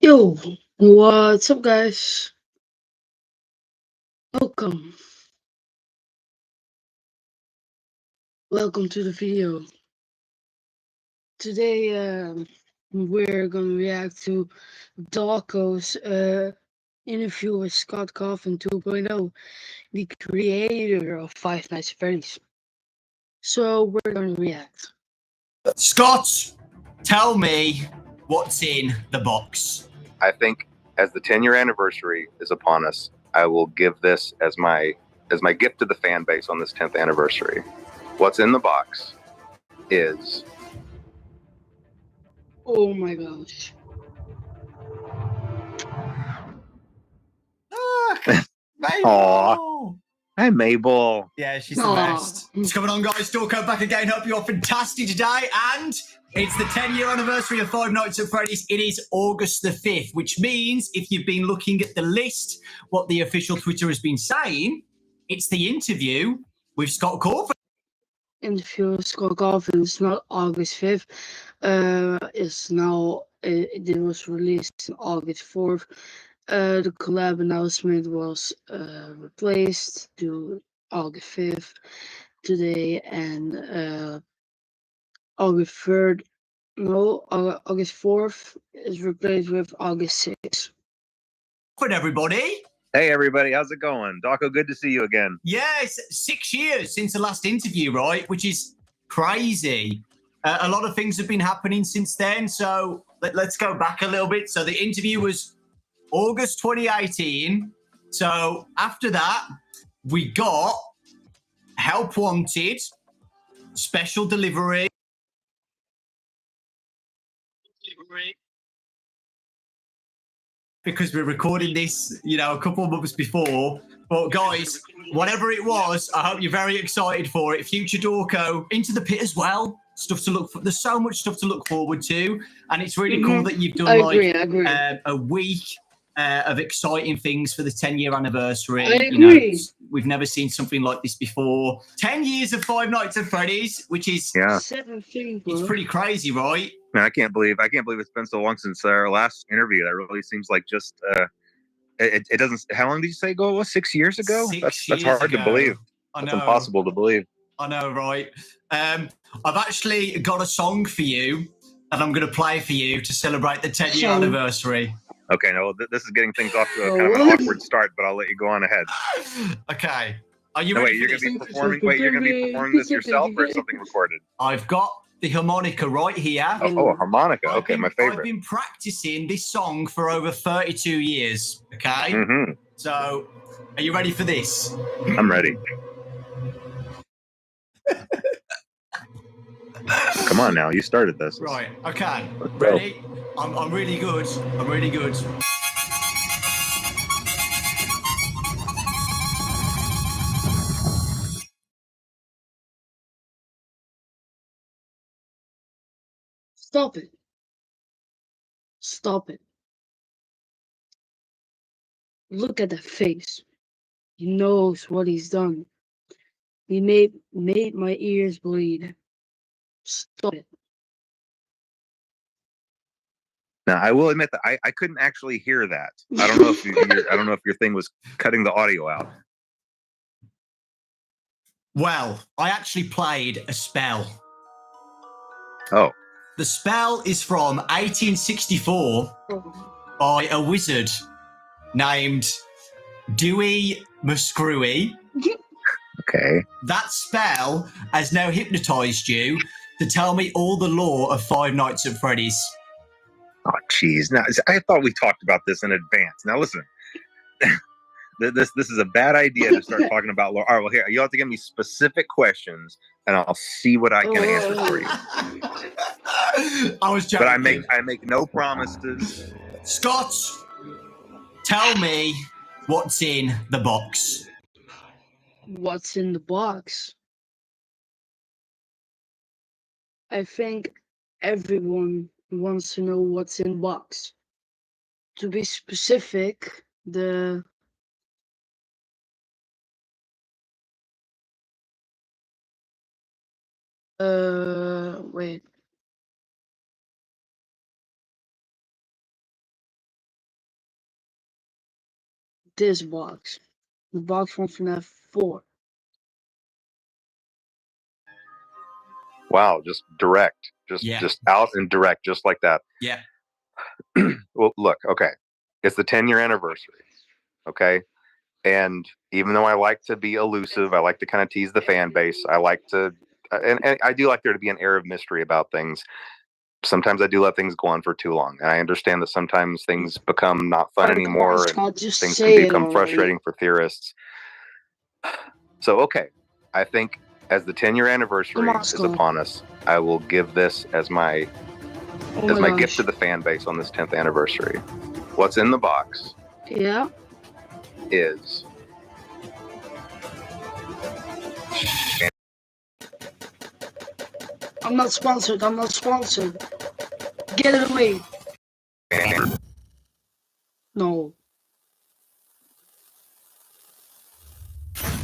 Yo, what's up, guys? Welcome. Welcome to the video. Today, we're gonna react to dawko's interview with Scott Cawthon 2.0, the creator of Five Nights at Freddy's. So we're gonna react. Scott, tell me what's in the box. I think as the 10-year anniversary is upon us, I will give this as my gift to the fan base on this 10th anniversary. What's in the box is Oh my gosh. Look, Mabel. Aw. Hi, Mabel. Yeah, she's the Aw. best. What's going on, guys? Dawko back again. Hope you're fantastic today. And it's the 10-year anniversary of Five Nights at Freddy's. It is August the 5th, which means if you've been looking at the list, what the official Twitter has been saying, it's the interview with Scott Cawthon. Interview with Scott Cawthon is not August 5th. It's now, it was released on August 4th. The collab announcement was replaced to August 5th today, and August 3rd, no, August 4th is replaced with August 6th. For everybody. Hey, everybody. How's it going? Dawko, good to see you again. Yes, 6 years since the last interview, right? Which is crazy. A lot of things have been happening since then. So let's go back a little bit. So the interview was August 2018. So after that, we got Help Wanted, special delivery. Because we're recording this, a couple of months before. But guys, whatever it was, I hope you're very excited for it. Future Dawko, Into the Pit as well. Stuff to look for. There's so much stuff to look forward to, and it's really cool that you've done a week of exciting things for the 10-year anniversary. I agree. We've never seen something like this before. 10 years of Five Nights at Freddy's, which is 17, bro. It's pretty crazy, right? Man, I can't believe it's been so long since our last interview. That really seems like just it doesn't. How long did you say ago it was? 6 years ago? That's hard to believe. That's impossible to believe. I know, right? I've actually got a song for you that I'm going to play for you to celebrate the 10-year anniversary. Okay, no, this is getting things off to a kind of an awkward start, but I'll let you go on ahead. Okay. Are you ready? You're going to be performing. Wait, you're going to be performing this yourself, or is something recorded? I've got the harmonica right here. Oh, a harmonica. Okay, my favorite. I've been practicing this song for over 32 years. Okay. Mm-hmm. So, are you ready for this? I'm ready. Come on now, you started this. Right. Okay. Ready? I'm really good. I'm really good. Stop it. Stop it. Look at that face. He knows what he's done. He made my ears bleed. Stop it. Now, I will admit that I couldn't actually hear that. I don't know if I don't know if your thing was cutting the audio out. Well, I actually played a spell. Oh. The spell is from 1864 by a wizard named Dewey Muscrewy. Okay. That spell has now hypnotized you to tell me all the lore of Five Nights at Freddy's. Oh, geez. Now, I thought we talked about this in advance. Now, listen. This is a bad idea to start talking about lore. All right, well, here, you'll have to give me specific questions, and I'll see what I can answer for you. I was joking. But I make no promises. Scott, tell me what's in the box. What's in the box? I think everyone wants to know what's in the box. To be specific, wait. this box. The box from FNAF 4. Wow, just direct, Yeah. just out and direct, just like that. Yeah. Well, look, okay, it's the 10-year anniversary, okay, and even though I like to be elusive, I like to kind of tease the fan base. I like to, and I do like there to be an air of mystery about things. Sometimes I do let things go on for too long, and I understand that sometimes things become not fun Oh, come on, anymore, and Scott, just things say can it become already. frustrating for theorists. So, okay, I think as the 10-year anniversary Come on, is Scott. upon us, I will give this as my Oh as my my gift to gosh. the fan base on this 10th anniversary. What's in the box Yeah. is I'm not sponsored. I'm not sponsored. Get it away. No.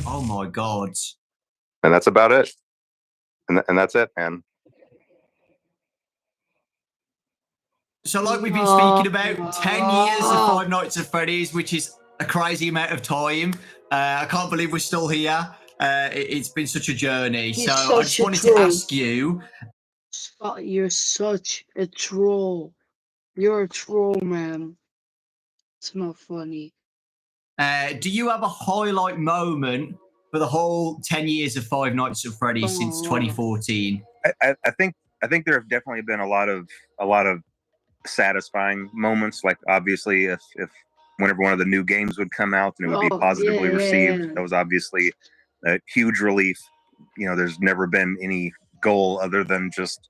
Oh my God. and that's about it. And that's it, man. So, like we've been speaking about, 10 years of Five Nights at Freddy's, which is a crazy amount of time. I can't believe we're still here. It's been such a journey. He's So, I such just a wanted to troll. ask you. Scott, you're such a troll. You're a troll, man. It's not funny. Do you have a highlight moment for the whole 10 years of Five Nights at Freddy's since 2014? I think there have definitely been a lot of satisfying moments. Like obviously, if whenever one of the new games would come out and it would be positively received, that was obviously a huge relief. You know, there's never been any goal other than just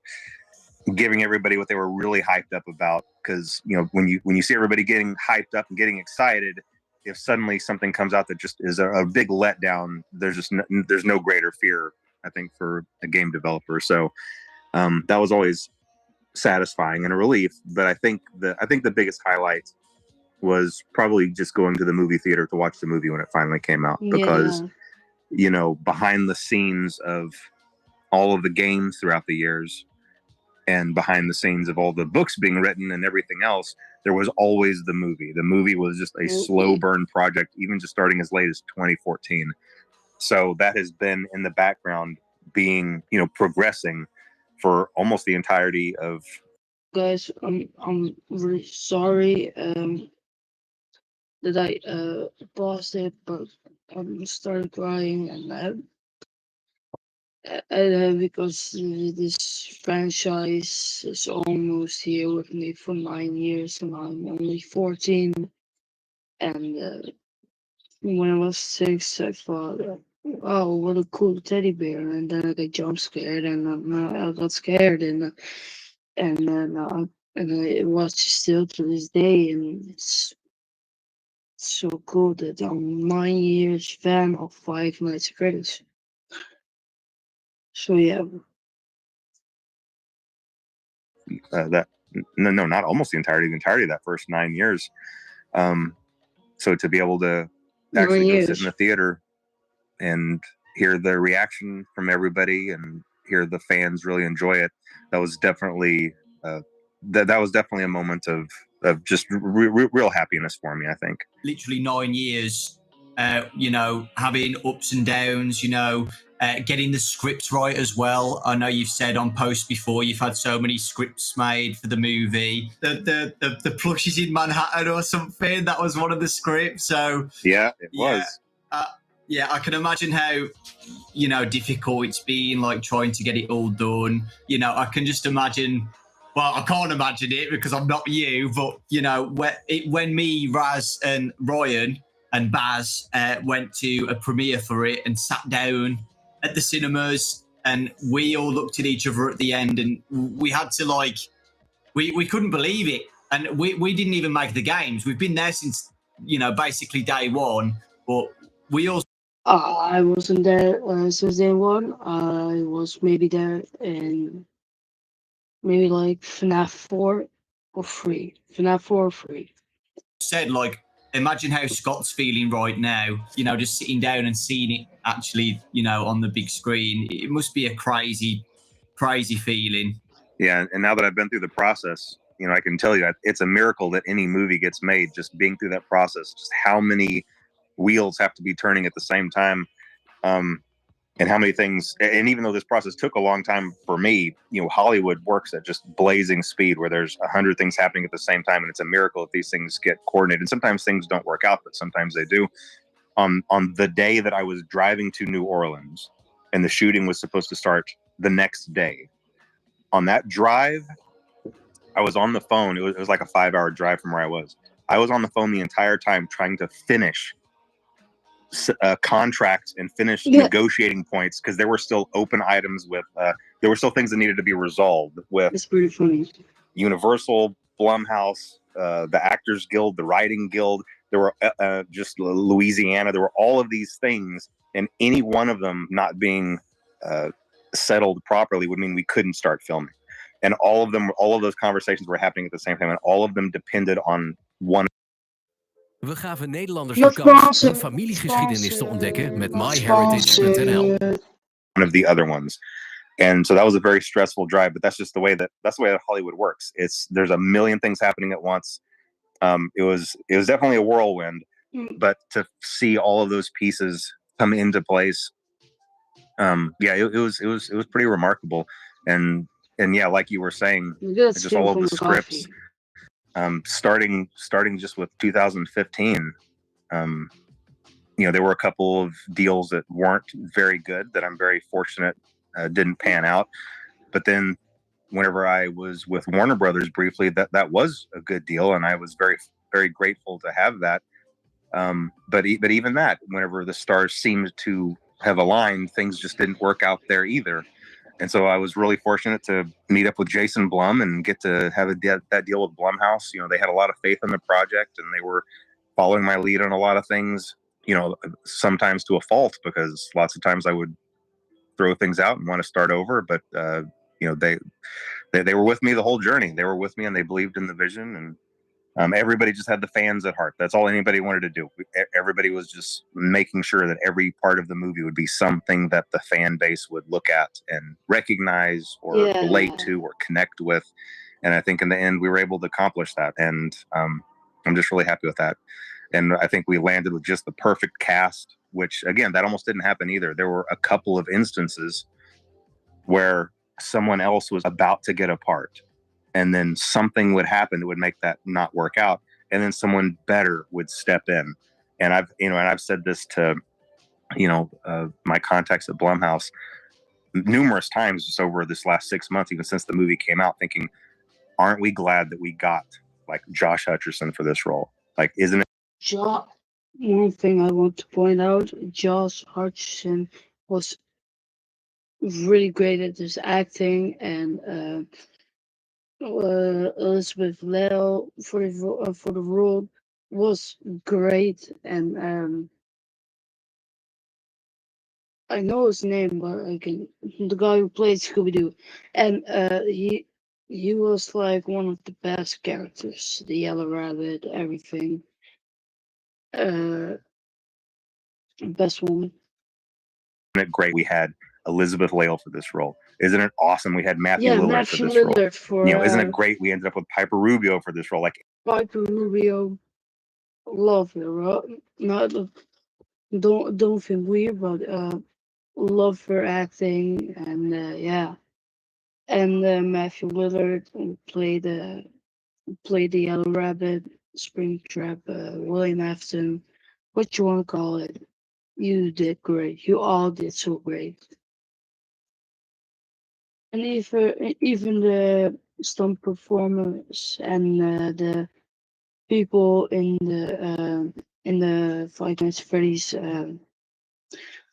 giving everybody what they were really hyped up about. Because you know, when you see everybody getting hyped up and getting excited, if suddenly something comes out that just is a big letdown, there's no greater fear, I think, for a game developer. So that was always satisfying and a relief. But I think the biggest highlight was probably just going to the movie theater to watch the movie when it finally came out, because you know, behind the scenes of all of the games throughout the years and behind the scenes of all the books being written and everything else, there was always the movie. The movie was just a slow burn project, even just starting as late as 2014. So that has been in the background, being, you know, progressing for almost the entirety of. Guys, I'm really sorry that I paused it, but I started crying and because this franchise is almost here with me for 9 years and I'm only 14. And when I was 6, I thought, oh, what a cool teddy bear. And then I got jump scared and I got scared and then I watch still to this day, and it's so cool that I'm 9 years fan of Five Nights at Freddy's. So yeah, That no, not almost the entirety of that first 9 years. So to be able to actually go sit in the theater and hear the reaction from everybody and hear the fans really enjoy it, that was definitely that was definitely a moment of just real happiness for me, I think. Literally 9 years, you know, having ups and downs, you know, getting the scripts right as well. I know you've said on posts before you've had so many scripts made for the movie. The plushies in Manhattan or something, that was one of the scripts. So yeah, it was. Yeah, I can imagine how, you know, difficult it's been, like trying to get it all done. You know, I can just imagine. Well, I can't imagine it because I'm not you, but you know, when me, Raz, and Ryan and Baz went to a premiere for it and sat down at the cinemas, and we all looked at each other at the end, and we had to we couldn't believe it, and we didn't even make the games. We've been there since, you know, basically day one, but we all. I wasn't there since day one. I was maybe there in maybe like FNAF 4 or 3. FNAF 4 or 3. Said, like, imagine how Scott's feeling right now, you know, just sitting down and seeing it actually, you know, on the big screen. It must be a crazy feeling. Yeah, and now that I've been through the process, I can tell you it's a miracle that any movie gets made, just being through that process, just how many wheels have to be turning at the same time. And how many things, and even though this process took a long time for me, Hollywood works at just blazing speed where there's 100 things happening at the same time. And it's a miracle if these things get coordinated. And sometimes things don't work out, but sometimes they do. On the day that I was driving to New Orleans and the shooting was supposed to start the next day, on that drive, I was on the phone. It was like a 5-hour drive from where I was. I was on the phone the entire time trying to finish contracts and finish negotiating points because there were still open items with there were still things that needed to be resolved with. It's pretty funny. Universal, Blumhouse, the Actors Guild, the Writing Guild. There were just Louisiana. There were all of these things, and any one of them not being settled properly would mean we couldn't start filming. And all of those conversations were happening at the same time, and all of them depended on one. We gaven Nederlanders de kans hun familiegeschiedenis te ontdekken met myheritage.nl. One of the other ones. And so that was a very stressful drive, but that's the way that Hollywood works. There's a million things happening at once. It was definitely a whirlwind, but to see all of those pieces come into place, it was pretty remarkable. And yeah, like you were saying, just all of the scripts, starting just with 2015, there were a couple of deals that weren't very good that I'm very fortunate didn't pan out. But then whenever I was with Warner Brothers briefly, that was a good deal, and I was very, very grateful to have that. But even that, whenever the stars seemed to have aligned, things just didn't work out there either. And so I was really fortunate to meet up with Jason Blum and get to have that deal with Blumhouse. They had a lot of faith in the project, and they were following my lead on a lot of things, sometimes to a fault, because lots of times I would throw things out and want to start over. But, they were with me the whole journey. They were with me, and they believed in the vision. And everybody just had the fans at heart. That's all anybody wanted to do. Everybody was just making sure that every part of the movie would be something that the fan base would look at and recognize or relate to or connect with. And I think in the end, we were able to accomplish that. And I'm just really happy with that. And I think we landed with just the perfect cast, which, again, that almost didn't happen either. There were a couple of instances where someone else was about to get a part, and then something would happen that would make that not work out, and then someone better would step in. And I've said this to my contacts at Blumhouse numerous times just over this last 6 months, even since the movie came out, thinking, aren't we glad that we got like Josh Hutcherson for this role? Like, isn't it? One thing I want to point out, Josh Hutcherson was really great at his acting, and Elizabeth Leo for the role was great. And I know his name, but the guy who played Scooby-Doo, and he was like one of the best characters, the Yellow Rabbit, everything. Best woman. Isn't it great we had Elizabeth Lale for this role? Isn't it awesome we had Matthew Lillard for this role? Isn't it great we ended up with Piper Rubio for this role? Like, Piper Rubio, love her. Not don't feel weird, but love her acting, and and Matthew Lillard played the Yellow Rabbit, Springtrap, William Afton, what you want to call it. You did great. You all did so great. And even the stunt performers and the people in the Five Nights at Freddy's,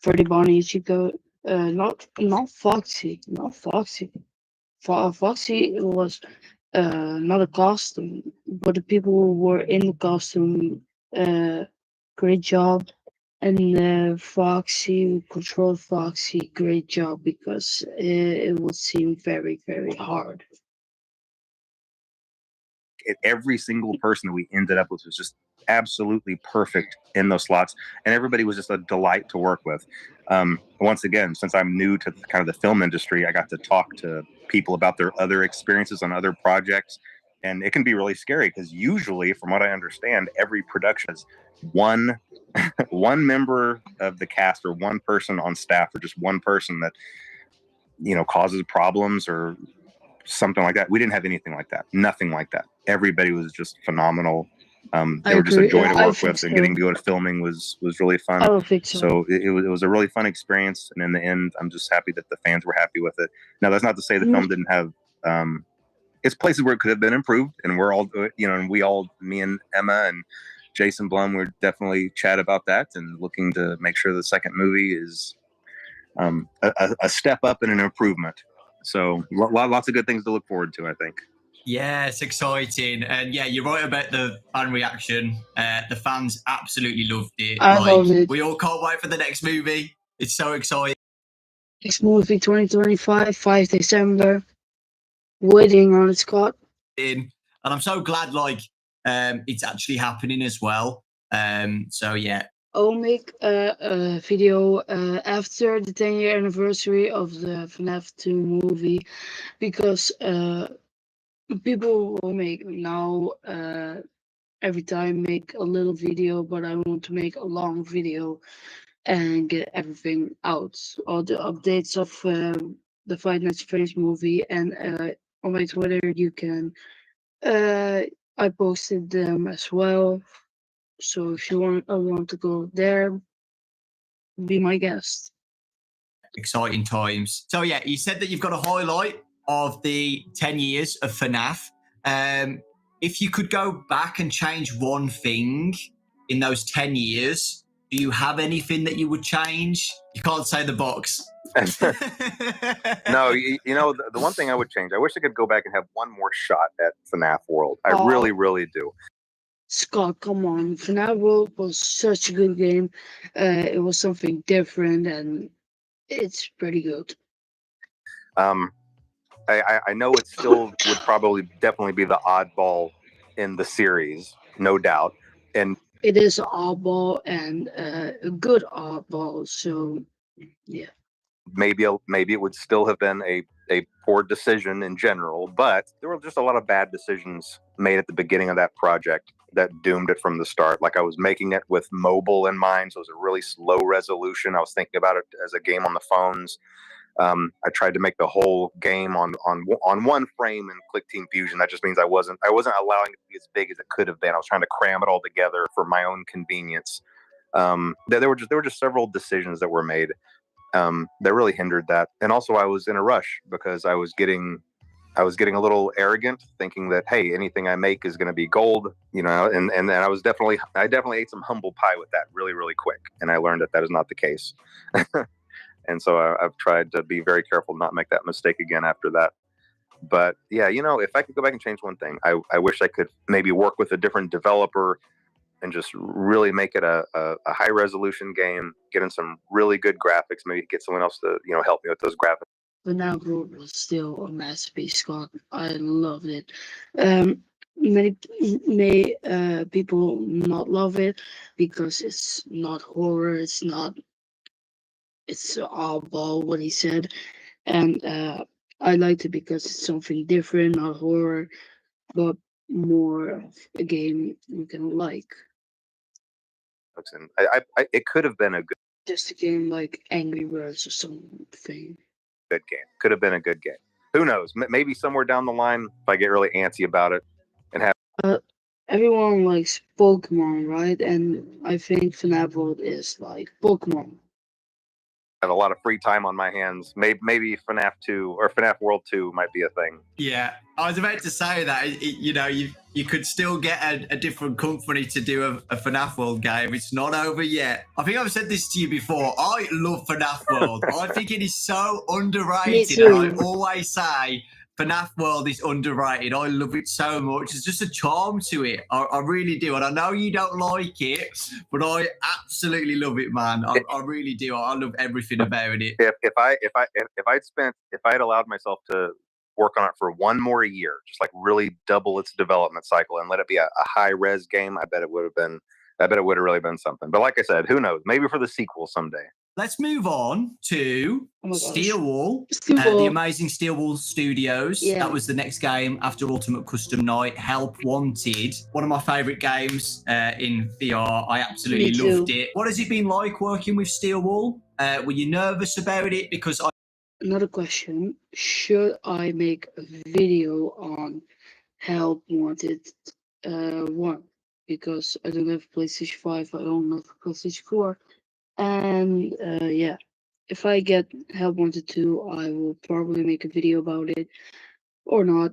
Freddy, Bonnie, Chico, not Foxy, Foxy was not a costume, but the people who were in the costume, great job. And Foxy, who controlled Foxy, great job, because it would seem very, very hard. Every single person that we ended up with was just absolutely perfect in those slots, and everybody was just a delight to work with. Once again, since I'm new to kind of the film industry, I got to talk to people about their other experiences on other projects, And it can be really scary because usually, from what I understand, every production is one one member of the cast or one person on staff or just one person that causes problems or something like that. We didn't have anything like that. Nothing like that. Everybody was just phenomenal. They were just a joy to work with, and getting to go to filming was really fun. I don't think so. So it was a really fun experience, and in the end, I'm just happy that the fans were happy with it. Now, that's not to say the film didn't have it's places where it could have been improved, and we're all and me and Emma and Jason Blum, we're definitely chat about that and looking to make sure the second movie is a step up and an improvement. So lots of good things to look forward to, I think. Yeah, it's exciting. And yeah, you're right about the fan reaction. The fans absolutely loved it. I loved it. We all can't wait for the next movie. It's so exciting. Next movie, 2025, 5 December. Waiting on it, Scott. And I'm so glad it's actually happening as well. So yeah. I'll make a video after the 10-year anniversary of the FNAF 2 movie, because people will make now every time make a little video, but I want to make a long video and get everything out, all the updates of the Five Nights at Freddy's movie, and on my Twitter you can I posted them as well. So if you want to go there, be my guest. Exciting times. So yeah, you said that you've got a highlight of the 10 years of FNAF. If you could go back and change one thing in those 10 years, do you have anything that you would change? You can't say the box. No, the one thing I would change, I wish I could go back and have one more shot at FNAF World. I really, really do. Scott, come on. FNAF World was such a good game. It was something different, and it's pretty good. I know it still would probably definitely be the oddball in the series, no doubt. And it is an oddball and a good oddball. So yeah. Maybe it would still have been a poor decision in general, but there were just a lot of bad decisions made at the beginning of that project that doomed it from the start. Like, I was making it with mobile in mind, so it was a really slow resolution. I was thinking about it as a game on the phones. I tried to make the whole game on one frame in Click Team Fusion. That just means I wasn't allowing it to be as big as it could have been. I was trying to cram it all together for my own convenience. There were just several decisions that were made that really hindered that. And also, I was in a rush because I was getting a little arrogant, thinking that, hey, anything I make is going to be gold, and I definitely ate some humble pie with that really, really quick. And I learned that is not the case. And so I've tried to be very careful not make that mistake again after that. But yeah, if I could go back and change one thing, I wish I could maybe work with a different developer and just really make it a high resolution game, get in some really good graphics, maybe get someone else to, help me with those graphics. But now Road was still a masterpiece, Scott. I loved it. Many people not love it because it's not horror, it's oddball, what he said. And I liked it because it's something different, not horror, but more of a game you can like. And it could have been just a game like Angry Birds or something. Good game. Could have been a good game. Who knows? Maybe somewhere down the line, if I get really antsy about it and have. Everyone likes Pokemon, right? And I think FNAF World is like Pokemon. I have a lot of free time on my hands. Maybe FNAF 2 or FNAF World 2 might be a thing. Yeah, I was about to say that. You could still get a different company to do a FNAF World game. It's not over yet. I think I've said this to you before. I love FNAF World. I think it is so underrated. And I always say FNAF World is underrated. I love it so much. There's just a charm to it. I really do. And I know you don't like it, but I absolutely love it, man. I really do. I love everything about it. If I had allowed myself to work on it for one more year, just like really double its development cycle and let it be a high res game, I bet it would have really been something. But like I said, who knows? Maybe for the sequel someday. let's move on to Steel Wall, the amazing Steel Wall Studios. Yeah. That was the next game after Ultimate Custom Night. Help Wanted, one of my favorite games in VR. I absolutely loved it. What has it been like working with Steel Wall? Were you nervous about it? Because Another question: should I make a video on Help Wanted 1? Because I don't have PlayStation 5, I don't have PlayStation 4, and yeah, if I get Help Wanted 2, I will probably make a video about it, or not.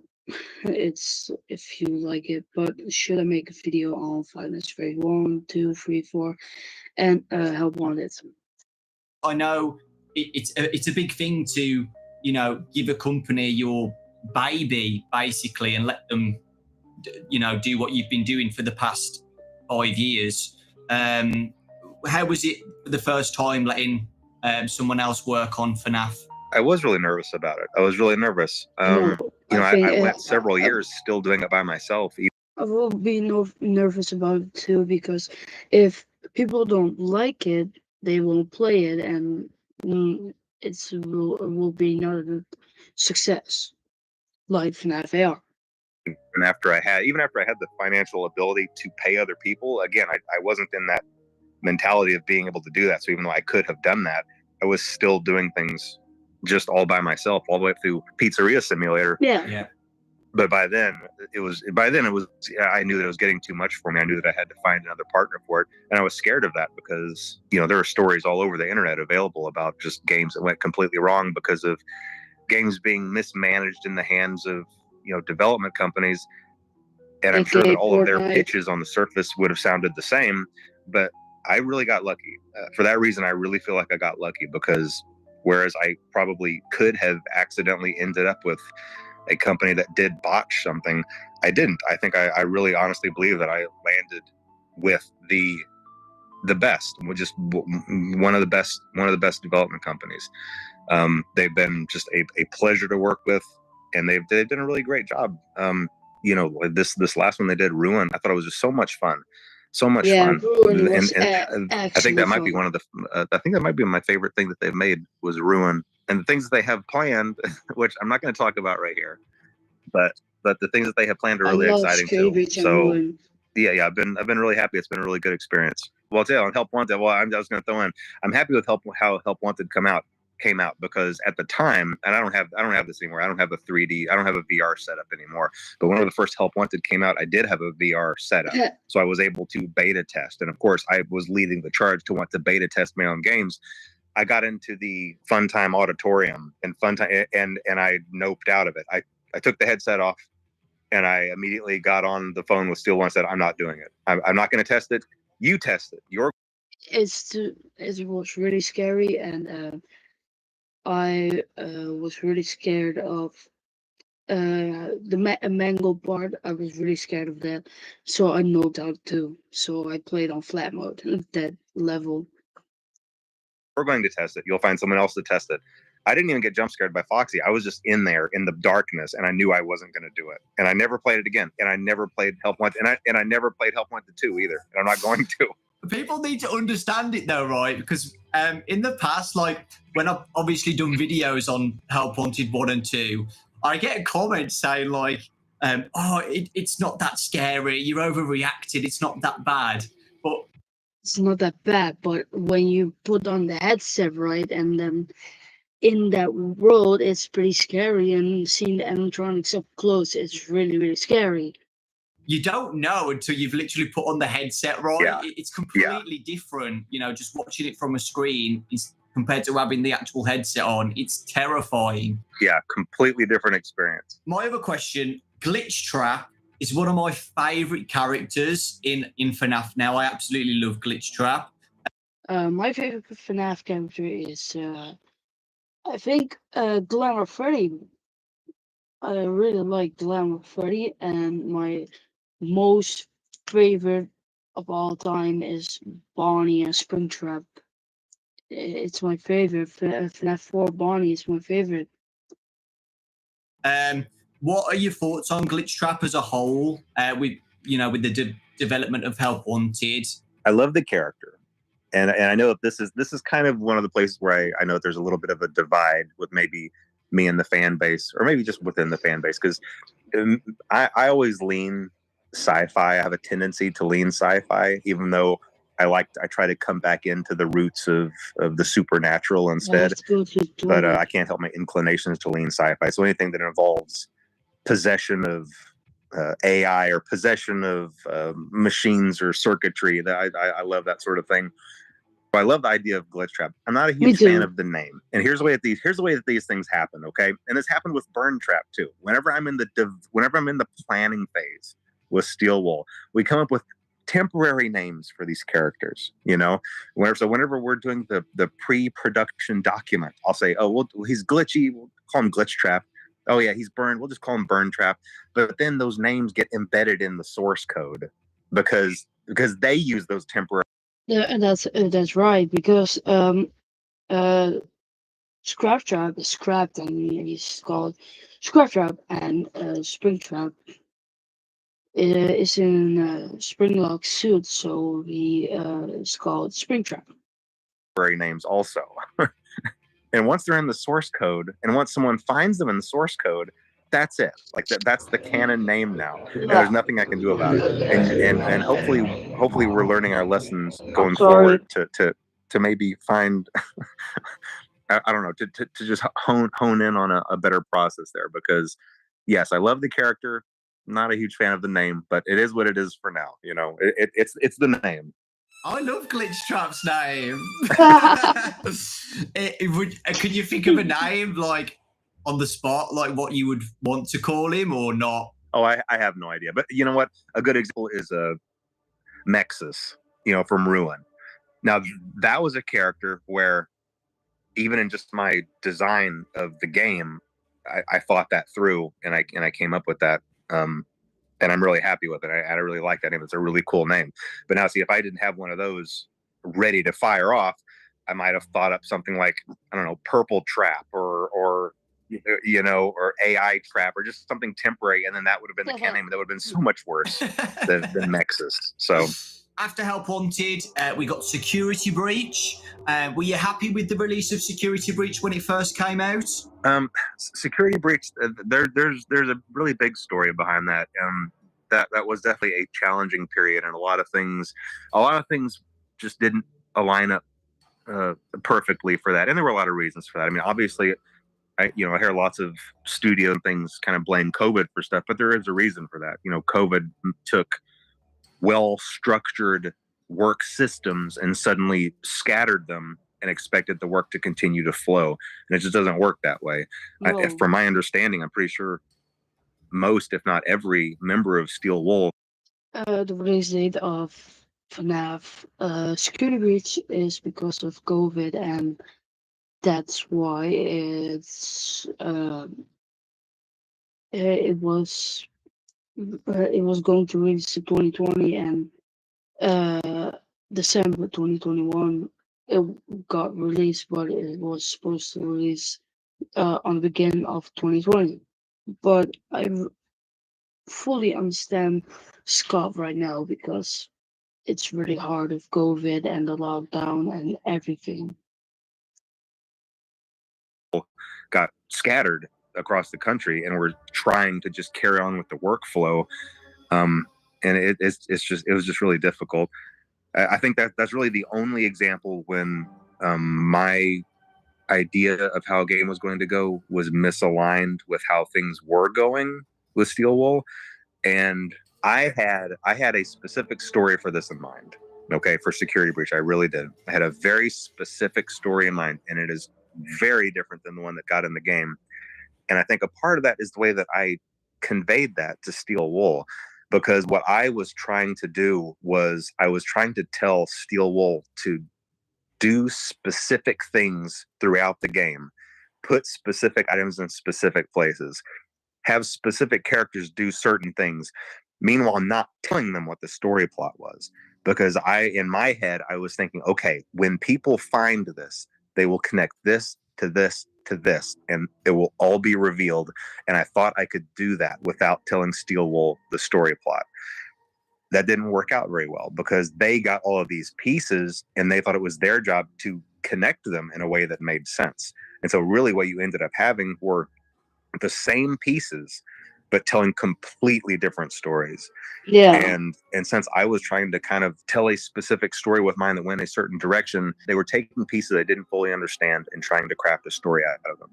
It's if you like it, but should I make a video on Five Nights at Freddy's 1, 2, 3, 4, and Help Wanted? I know it's a big thing to, you know, give a company your baby basically and let them, you know, do what you've been doing for the past 5 years. How was it the first time letting someone else work on FNAF? I was really nervous about it. I was really nervous. I went several years still doing it by myself. I will be nervous about it too, because if people don't like it, they won't play it, and it will be not a success like FNAF AR. And after I had the financial ability to pay other people, again, I wasn't in that mentality of being able to do that. So even though I could have done that, I was still doing things just all by myself, all the way through Pizzeria Simulator. Yeah. But by then it was I knew that it was getting too much for me. I knew that I had to find another partner for it, and I was scared of that because, you know, there are stories all over the internet available about just games that went completely wrong because of games being mismanaged in the hands of, you know, development companies. And I'm sure that all of their pitches on the surface would have sounded the same, but I really got lucky. For that reason, I really feel like I got lucky, because whereas I probably could have accidentally ended up with a company that did botch something, I didn't. I think I really honestly believe that I landed with the best, just one of the best development companies. They've been just a pleasure to work with, and they've done a really great job. You know, this last one they did, Ruin, I thought it was just so much fun. So much fun. Ruin was I think that might be one of the I think that might be my favorite thing that they've made was Ruin. And the things that they have planned, which I'm not going to talk about right here, but the things that they have planned are really exciting too. So yeah, I've been really happy. It's been a really good experience. Well, I'll tell you, on Help Wanted, I was going to throw in, I'm happy with how Help Wanted came out, because at the time, and I don't have this anymore. I don't have a 3D, I don't have a VR setup anymore. But when the first Help Wanted came out, I did have a VR setup, so I was able to beta test. And of course, I was leading the charge to want to beta test my own games. I got into the Funtime Auditorium and Funtime, and I noped out of it. I took the headset off, and I immediately got on the phone with Steel One and said, I'm not doing it. I'm not going to test it. You test it. It was really scary, and I was really scared of the mango part. I was really scared of that, so I noped out too. So I played on flat mode at that level. We're going to test it. You'll find someone else to test it. I didn't even get jump scared by Foxy. I was just in there in the darkness, and I knew I wasn't going to do it. And I never played it again. And I never played Help Wanted, and I never played Help Wanted 2 either. And I'm not going to. People need to understand it though, right? Because in the past, like when I've obviously done videos on Help Wanted 1 and 2, I get a comment saying like, it's not that scary. You're overreacted. It's not that bad. But it's not that bad. But when you put on the headset, right, and then in that world, it's pretty scary. And seeing the animatronics up close, it's really, really scary. You don't know until you've literally put on the headset, right? Yeah. It's completely different, you know, just watching it from a screen compared to having the actual headset on. It's terrifying. Yeah, completely different experience. My other question, Glitchtrap is one of my favorite characters in FNAF now. I absolutely love Glitchtrap. My favorite FNAF character is, I think, Glamour Freddy. I really like Glamour Freddy, and my most favorite of all time is Bonnie and Springtrap. It's my favorite. FNAF 4 Bonnie is my favorite. What are your thoughts on Glitchtrap as a whole, with the development of Help Wanted? I love the character, and I know that this is kind of one of the places where I know there's a little bit of a divide with maybe me and the fan base, or maybe just within the fan base, because I always lean sci-fi. I have a tendency to lean sci-fi, even though I try to come back into the roots of the supernatural instead. But I can't help my inclinations to lean sci-fi. So anything that involves possession of AI or possession of machines or circuitry, that I love that sort of thing. I love the idea of glitch trap. I'm not a huge fan of the name, and here's the way that these things happen. Okay, and this happened with burn trap too. Whenever I'm in the planning phase with Steel Wool, we come up with temporary names for these characters. Whenever we're doing the pre-production document, I'll say, oh, well, he's glitchy. We'll call him glitch trap. Oh yeah, he's burned. We'll just call him burn trap. But then those names get embedded in the source code because they use those temporary. Yeah, and that's right, because Scrap Trap is scrapped and he's called Scrap Trap, and Spring Trap is in Springlock suit, so he is called Spring Trap. Names also. And once they're in the source code, and once someone finds them in the source code, that's it. Like that's the canon name now. And there's nothing I can do about it. And hopefully we're learning our lessons going forward to maybe find I don't know, to just hone in on a better process there, because yes, I love the character. Not a huge fan of the name, but it is what it is for now. It's the name. I love Glitch Trap's name. Could you think of a name, like, on the spot, like what you would want to call him, or not? Oh, I have no idea. But you know what? A good example is Mexus, from Ruin. Now, that was a character where, even in just my design of the game, I thought that through, and I came up with that. And I'm really happy with it. I really like that name. It's a really cool name. But now, see, if I didn't have one of those ready to fire off, I might have thought up something like, I don't know, Purple Trap or AI Trap, or just something temporary, and then that would have been the canon name. That would have been so much worse than Nexus. So after Help Wanted, we got Security Breach. Were you happy with the release of Security Breach when it first came out? Security Breach, there's a really big story behind that. That was definitely a challenging period, and a lot of things just didn't align up perfectly for that, and there were a lot of reasons for that. I mean, obviously, I hear lots of studio and things kind of blame COVID for stuff, but there is a reason for that. COVID took well-structured work systems and suddenly scattered them and expected the work to continue to flow, and it just doesn't work that way. From my understanding, I'm pretty sure most, if not every, member of Steel Wool. The release date of FNAF Security Breach is because of COVID, and that's why it was going to release in 2020, and December 2021 it got released, but it was supposed to release on the beginning of 2020. But I fully understand Scott right now, because it's really hard with COVID and the lockdown and everything. Got scattered across the country, and we're trying to just carry on with the workflow. And it was just really difficult. I think that's really the only example when my idea of how a game was going to go was misaligned with how things were going with Steel Wool. And I had a specific story for this in mind. Okay, for Security Breach, I really did. I had a very specific story in mind, and it is very different than the one that got in the game. And I think a part of that is the way that I conveyed that to Steel Wool, because what I was trying to do was I was trying to tell Steel Wool to do specific things throughout the game, put specific items in specific places, have specific characters do certain things, meanwhile not telling them what the story plot was. Because in my head, I was thinking, okay, when people find this, they will connect this to this to this, and it will all be revealed. And I thought I could do that without telling Steel Wool the story plot. that didn't work out very well because they got all of these pieces and they thought it was their job to connect them in a way that made sense. And so really what you ended up having were the same pieces, but telling completely different stories. Yeah. And since I was trying to kind of tell a specific story with mine that went a certain direction, they were taking pieces I didn't fully understand and trying to craft a story out of them.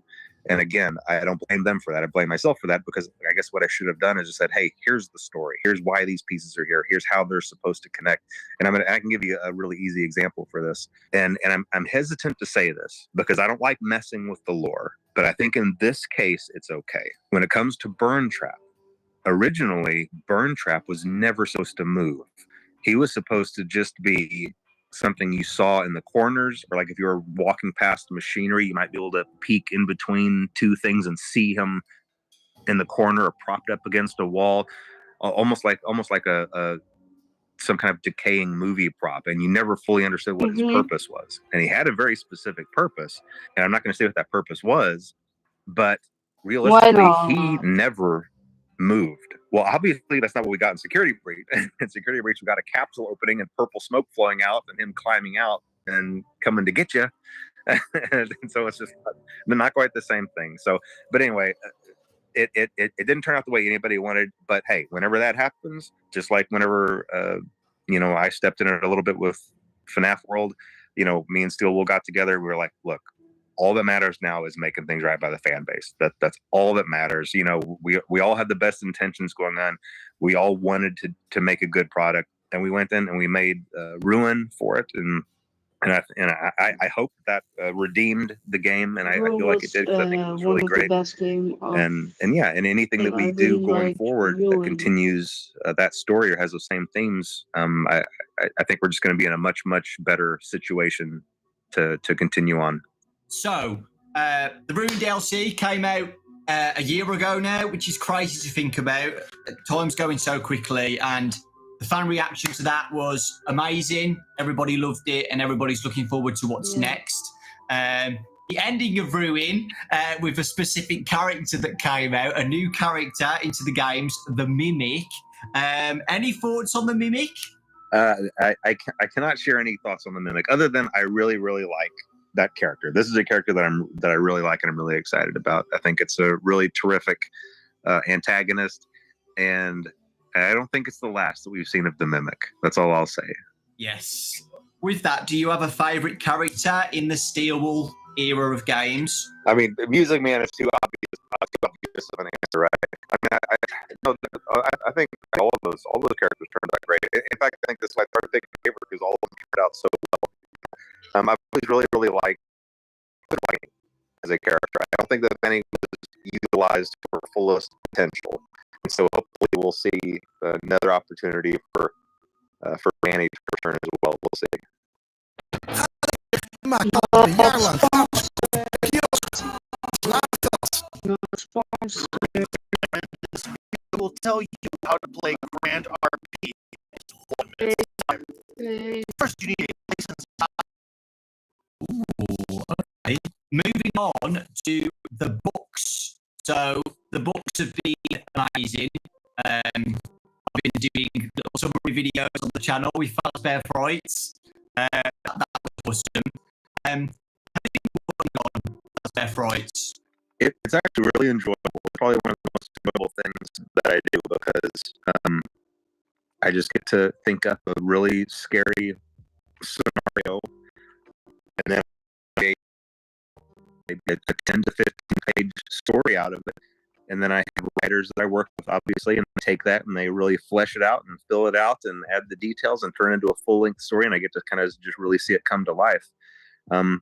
And again, I don't blame them for that. I blame myself for that because I guess what I should have done is just said, hey, here's the story. Here's why these pieces are here. Here's how they're supposed to connect. And I can give you a really easy example for this. And I'm hesitant to say this because I don't like messing with the lore. But I think in this case, it's okay. When it comes to Burn Trap, originally, Burn Trap was never supposed to move. He was supposed to just be something you saw in the corners, or like if you were walking past machinery, you might be able to peek in between two things and see him in the corner or propped up against a wall, almost like a some kind of decaying movie prop, and you never fully understood what his purpose was. And he had a very specific purpose, and I'm not going to say what that purpose was, but realistically, he never moved. Well, obviously, that's not what we got in Security Breach. In Security Breach, we got a capsule opening and purple smoke flowing out, and him climbing out and coming to get you. And so it's just not quite the same thing. So, but anyway, it didn't turn out the way anybody wanted. But hey, whenever that happens, just like whenever I stepped in it a little bit with FNAF World, me and Steelwool got together. We were like, look, all that matters now is making things right by the fan base. That's all that matters. We all had the best intentions going on. We all wanted to make a good product, and we went in and we made Ruin for it, and I hope that redeemed the game, and I feel like it did because I think it was really great. Best game and anything that we do going forward that continues that story or has those same themes, I think we're just going to be in a much better situation to continue on. So, the Ruin DLC came out a year ago now, which is crazy to think about. Time's going so quickly, and the fan reaction to that was amazing. Everybody loved it, and everybody's looking forward to what's next. The ending of Ruin, with a specific character that came out, a new character into the games, the Mimic. Any thoughts on the Mimic? I cannot share any thoughts on the Mimic, other than I really like that character. This is a character that I really like and I'm really excited about. I think it's a really terrific antagonist, and I don't think it's the last that we've seen of the Mimic. That's all I'll say. Yes. With that, do you have a favorite character in the Steelwool era of games? I mean, Music Man is too obvious of an answer, right? I think all those characters turned out great. In fact, I think this is my third big favorite because all of them turned out so well. I've always really liked Penny as a character. I don't think that Penny was utilized for fullest potential, and so hopefully we'll see another opportunity for Manny to return as well. We'll see. Will tell you how to play Grand RP in 1 minute. First, you need a license. Ooh, okay. Moving on to the books. So the books have been amazing. I've been doing little summary videos on the channel with Fazbear Frights. That was awesome. How do you think on Fazbear Frights? It's actually really enjoyable. It's probably one of the most enjoyable things that I do because I just get to think up a really scary scenario and then a 10 to 15 page story out of it. And then I have writers that I work with, obviously, and take that and they really flesh it out and fill it out and add the details and turn it into a full-length story. And I get to kind of just really see it come to life. So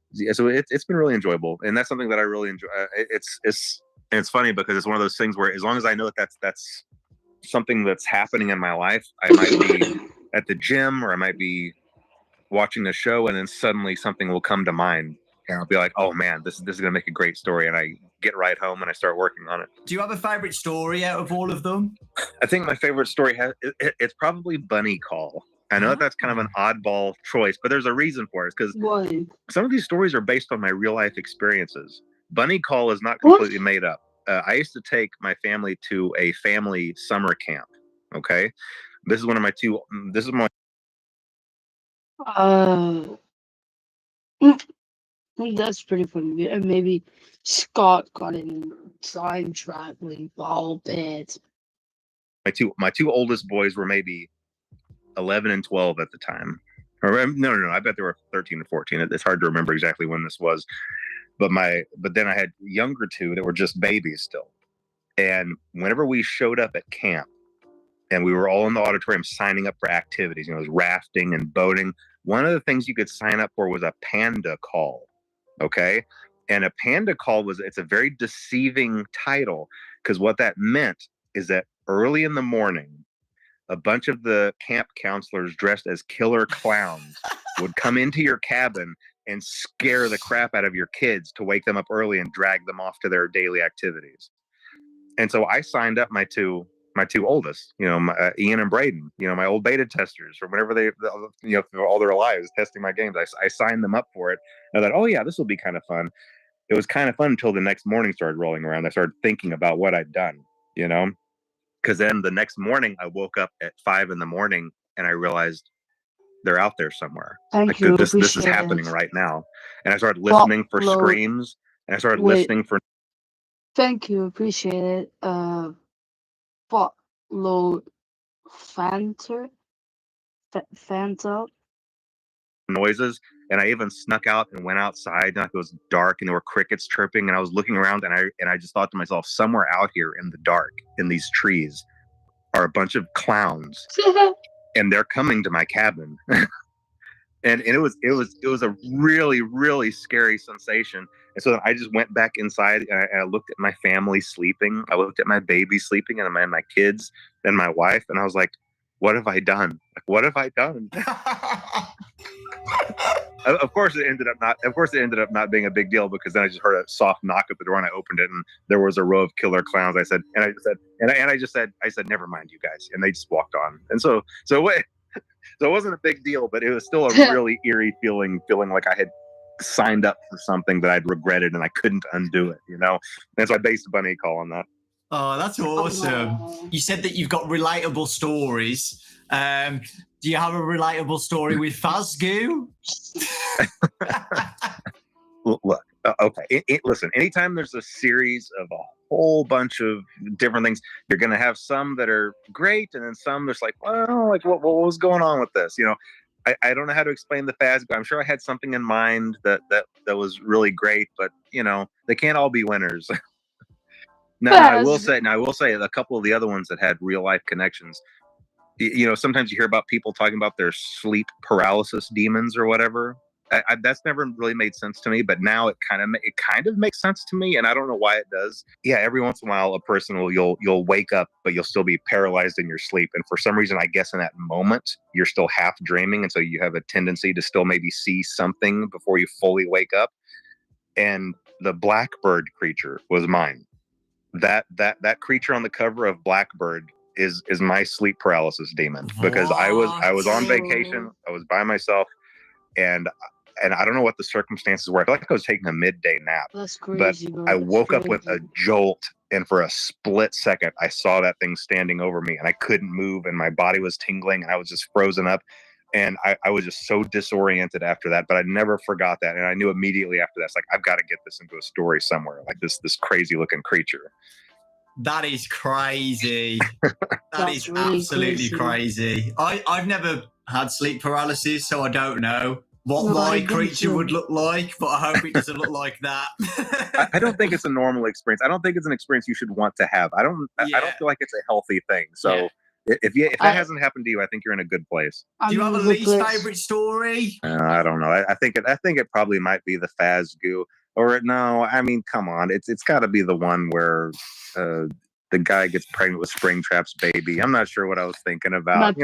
it's been really enjoyable, and that's something that I really enjoy. It's funny because it's one of those things where as long as I know that that's something that's happening in my life, I might be at the gym or I might be watching a show, and then suddenly something will come to mind, and I'll be like, "Oh man, this is gonna make a great story," and I get right home and I start working on it. Do you have a favorite story out of all of them? I think my favorite story it's probably Bunny Call. I know that's kind of an oddball choice, but there's a reason for it. Because some of these stories are based on my real life experiences. Bunny Call is not completely made up. I used to take my family to a family summer camp. Okay. This is one of my two. This is my Uh, that's pretty funny. And maybe Scott got in time traveling all bit. my two oldest boys were maybe 11 and 12 at the time. Or no. I bet they were 13 and 14. It's hard to remember exactly when this was. But then I had younger two that were just babies still. And whenever we showed up at camp and we were all in the auditorium signing up for activities, it was rafting and boating. One of the things you could sign up for was a panda call. Okay. And a panda call it's a very deceiving title, because what that meant is that early in the morning, a bunch of the camp counselors dressed as killer clowns would come into your cabin and scare the crap out of your kids to wake them up early and drag them off to their daily activities. And so I signed up my two oldest, Ian and Braden, my old beta testers, or whenever they, for all their lives testing my games. I signed them up for it. I thought, oh yeah, this will be kind of fun. It was kind of fun until the next morning started rolling around. I started thinking about what I'd done, because then the next morning I woke up at 5 a.m. and I realized they're out there somewhere. Thank you. This is happening right now. And I started listening for screams, and I started listening for. Thank you. Appreciate it. Follow Fanta noises, and I even snuck out and went outside, and it was dark and there were crickets chirping, and I was looking around, and I just thought to myself, somewhere out here in the dark in these trees are a bunch of clowns and they're coming to my cabin. and it was a really, really scary sensation. And so I just went back inside, and I looked at my family sleeping. I looked at my baby sleeping, and my kids and my wife, and I was like, what have I done? What have I done? Of course, it ended up not being a big deal, because then I just heard a soft knock at the door, and I opened it, and there was a row of killer clowns. I said, never mind, you guys, and they just walked on. And so it wasn't a big deal, but it was still a really eerie feeling like I had signed up for something that I'd regretted and I couldn't undo it, And so I based a bunny call on that. Oh, that's awesome. You said that you've got relatable stories. Do you have a relatable story with Fazgoo? Look, okay. Listen, anytime there's a series of a whole bunch of different things, you're going to have some that are great, and then some that's like, well, like what was going on with this? I don't know how to explain the Fazgoo. I'm sure I had something in mind that was really great, but they can't all be winners. Now I will say a couple of the other ones that had real life connections. Sometimes you hear about people talking about their sleep paralysis demons or whatever. That's never really made sense to me, but now it kind of makes sense to me, and I don't know why it does. Yeah, every once in a while, a person you'll wake up, but you'll still be paralyzed in your sleep, and for some reason, I guess in that moment, you're still half dreaming, and so you have a tendency to still maybe see something before you fully wake up. And the Blackbird creature was mine. That creature on the cover of Blackbird is my sleep paralysis demon, because I was on vacation, I was by myself, and I don't know what the circumstances were. I feel like I was taking a midday nap. That's crazy, but bro. I woke up with a jolt, and for a split second, I saw that thing standing over me, and I couldn't move, and my body was tingling, and I was just frozen up. And I was just so disoriented after that, but I never forgot that. And I knew immediately after that, it's like, I've got to get this into a story somewhere, like this crazy looking creature. That is crazy. That is really absolutely crazy. I've never had sleep paralysis, so I don't know what my creature would look like, but I hope it doesn't look like that. I don't think it's a normal experience. I don't think it's an experience you should want to have. I don't feel like it's a healthy thing. So if that hasn't happened to you, I think you're in a good place. Do you have a least favorite story? I don't know. I think it probably might be the Fazgoo. Or no, I mean, come on. It's got to be the one where the guy gets pregnant with Springtrap's baby. I'm not sure what I was thinking about.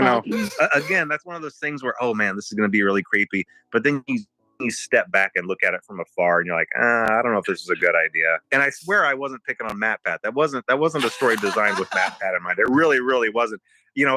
Again, that's one of those things where, oh man, this is going to be really creepy. But then you step back and look at it from afar, and you're like, I don't know if this is a good idea. And I swear I wasn't picking on MatPat. That wasn't a story designed with MatPat in mind. It really, really wasn't.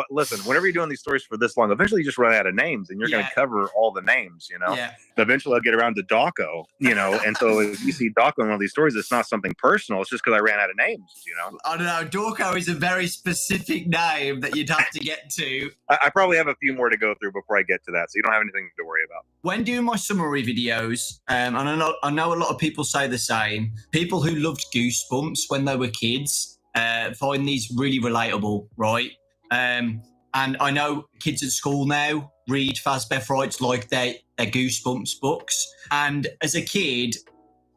Listen, whenever you're doing these stories for this long, eventually you just run out of names and you're going to cover all the names, Yeah. Eventually I'll get around to dawko, and so if you see dawko in one of these stories, it's not something personal. It's just because I ran out of names, I don't know. Dawko is a very specific name that you'd have to get to. I probably have a few more to go through before I get to that, so you don't have anything to worry about. When doing my summary videos, and I know a lot of people say the same, people who loved Goosebumps when they were kids find these really relatable, right? And I know kids at school now read Fazbear Frights like their Goosebumps books. And as a kid,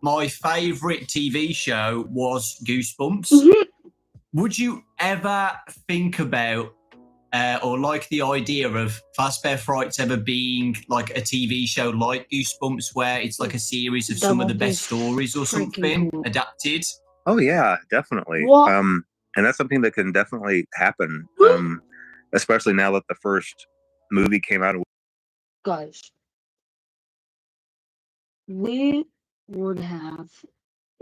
my favourite TV show was Goosebumps. Would you ever think about or like the idea of Fazbear Frights ever being like a TV show like Goosebumps, where it's like a series of some of the best stories or something adapted? Oh yeah, definitely. And that's something that can definitely happen. Especially now that the first movie came out. Guys, we would have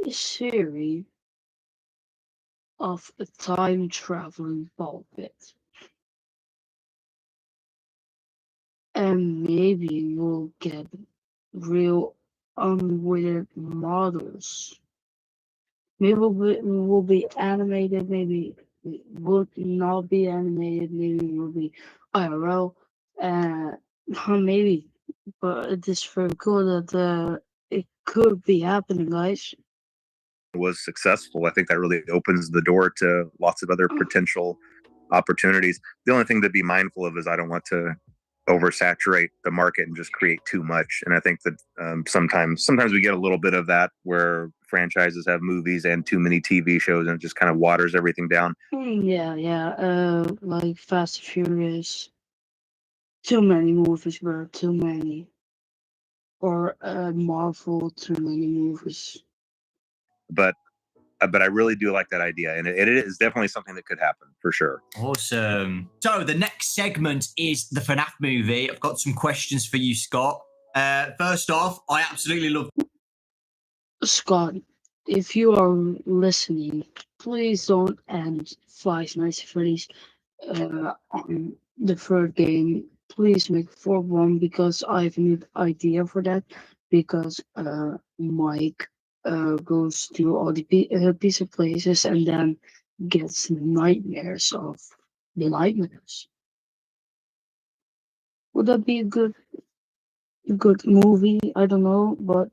a series of a time traveling ball pit. And maybe we'll get real unweighted models. Maybe we'll be animated, maybe it will not be animated, maybe it will be IRL. Maybe. But it is very cool that it could be happening, guys. Was successful. I think that really opens the door to lots of other potential opportunities. The only thing to be mindful of is I don't want to oversaturate the market and just create too much. And I think that sometimes we get a little bit of that where franchises have movies and too many TV shows and it just kind of waters everything down. Yeah. Like Fast and Furious. Too many movies, bro. Too many. Or Marvel. Too many movies. But I really do like that idea, and it is definitely something that could happen for sure. Awesome. So the next segment is the FNAF movie. I've got some questions for you, Scott. First off, I absolutely love Scott, if you are listening, please don't end Five Nights at Freddy's on the third game. Please make 4-1 because I have an idea for that. Because Mike goes to all the pizza places and then gets nightmares of the nightmares. Would that be a good movie? I don't know, but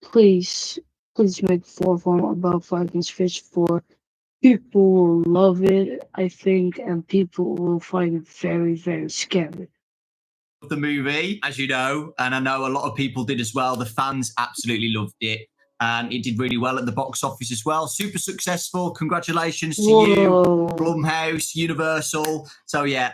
please make 4-1 about Five Nights at Freddy's 4. People will love it, I think, and people will find it very, very scary. the movie, as you know, and I know a lot of people did as well. The fans absolutely loved it, and it did really well at the box office as well. Super successful. Congratulations to you, Blumhouse, Universal. So yeah,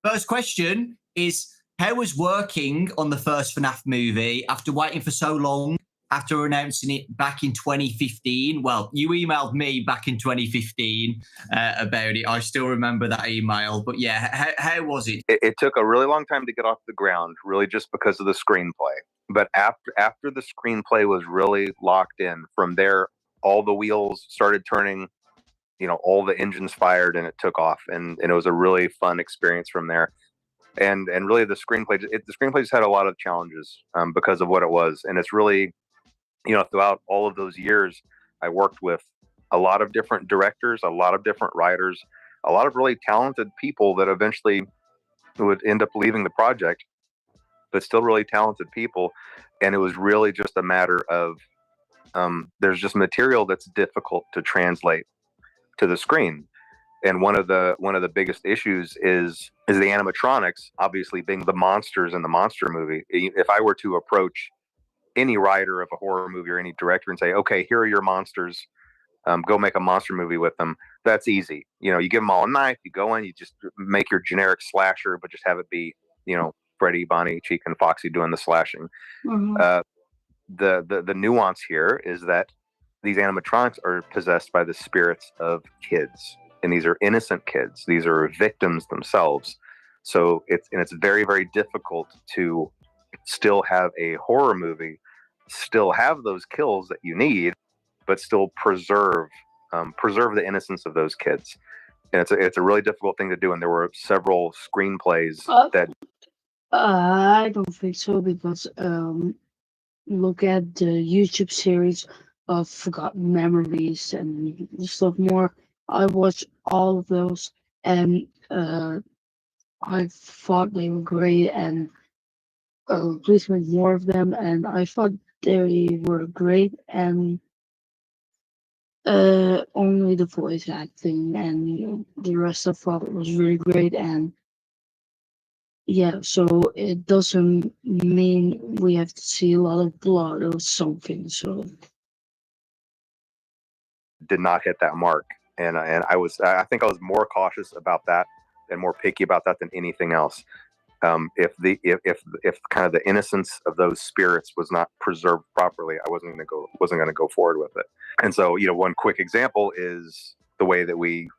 first question is, how was working on the first FNAF movie after waiting for so long? After announcing it back in 2015, well, you emailed me back in 2015 about it. I still remember that email. But yeah, how was it? It took a really long time to get off the ground, really just because of the screenplay. But after the screenplay was really locked in, from there, all the wheels started turning, all the engines fired, and it took off. And it was a really fun experience from there. And really the screenplay just had a lot of challenges because of what it was. And it's really, throughout all of those years, I worked with a lot of different directors, a lot of different writers, a lot of really talented people that eventually would end up leaving the project, but still really talented people. And it was really just a matter of there's just material that's difficult to translate to the screen. And one of the biggest issues is the animatronics, obviously being the monsters in the monster movie. If I were to approach any writer of a horror movie or any director and say, okay, here are your monsters, go make a monster movie with them, that's easy. You give them all a knife, you go in, you just make your generic slasher, but just have it be, Freddy, Bonnie, Chica, and Foxy doing the slashing. Mm-hmm. The nuance here is that these animatronics are possessed by the spirits of kids, and these are innocent kids. These are victims themselves. So it's very, very difficult to still have a horror movie, still have those kills that you need, but still preserve the innocence of those kids. and it's a really difficult thing to do. And there were several screenplays that I don't think so because look at the YouTube series of Forgotten Memories and stuff more. I watched all of those and I thought they were great and please make more of them and I thought they were great and only the voice acting and the rest I thought was really great and yeah, so it doesn't mean we have to see a lot of blood or something. So did not hit that mark, and I think I was more cautious about that and more picky about that than anything else. If kind of the innocence of those spirits was not preserved properly, I wasn't going to go forward with it. And so, one quick example is the way that we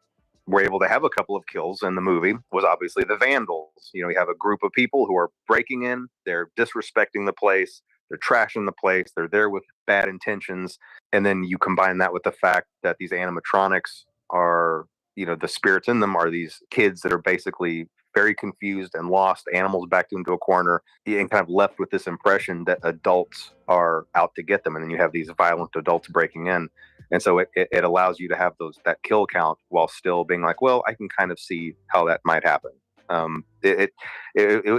were able to have a couple of kills in the movie was obviously the vandals. You have a group of people who are breaking in, they're disrespecting the place, they're trashing the place, they're there with bad intentions, and then you combine that with the fact that these animatronics are, the spirits in them are these kids that are basically very confused and lost, animals backed into a corner, and kind of left with this impression that adults are out to get them, and then you have these violent adults breaking in. And so it allows you to have that kill count while still being like, well, I can kind of see how that might happen. It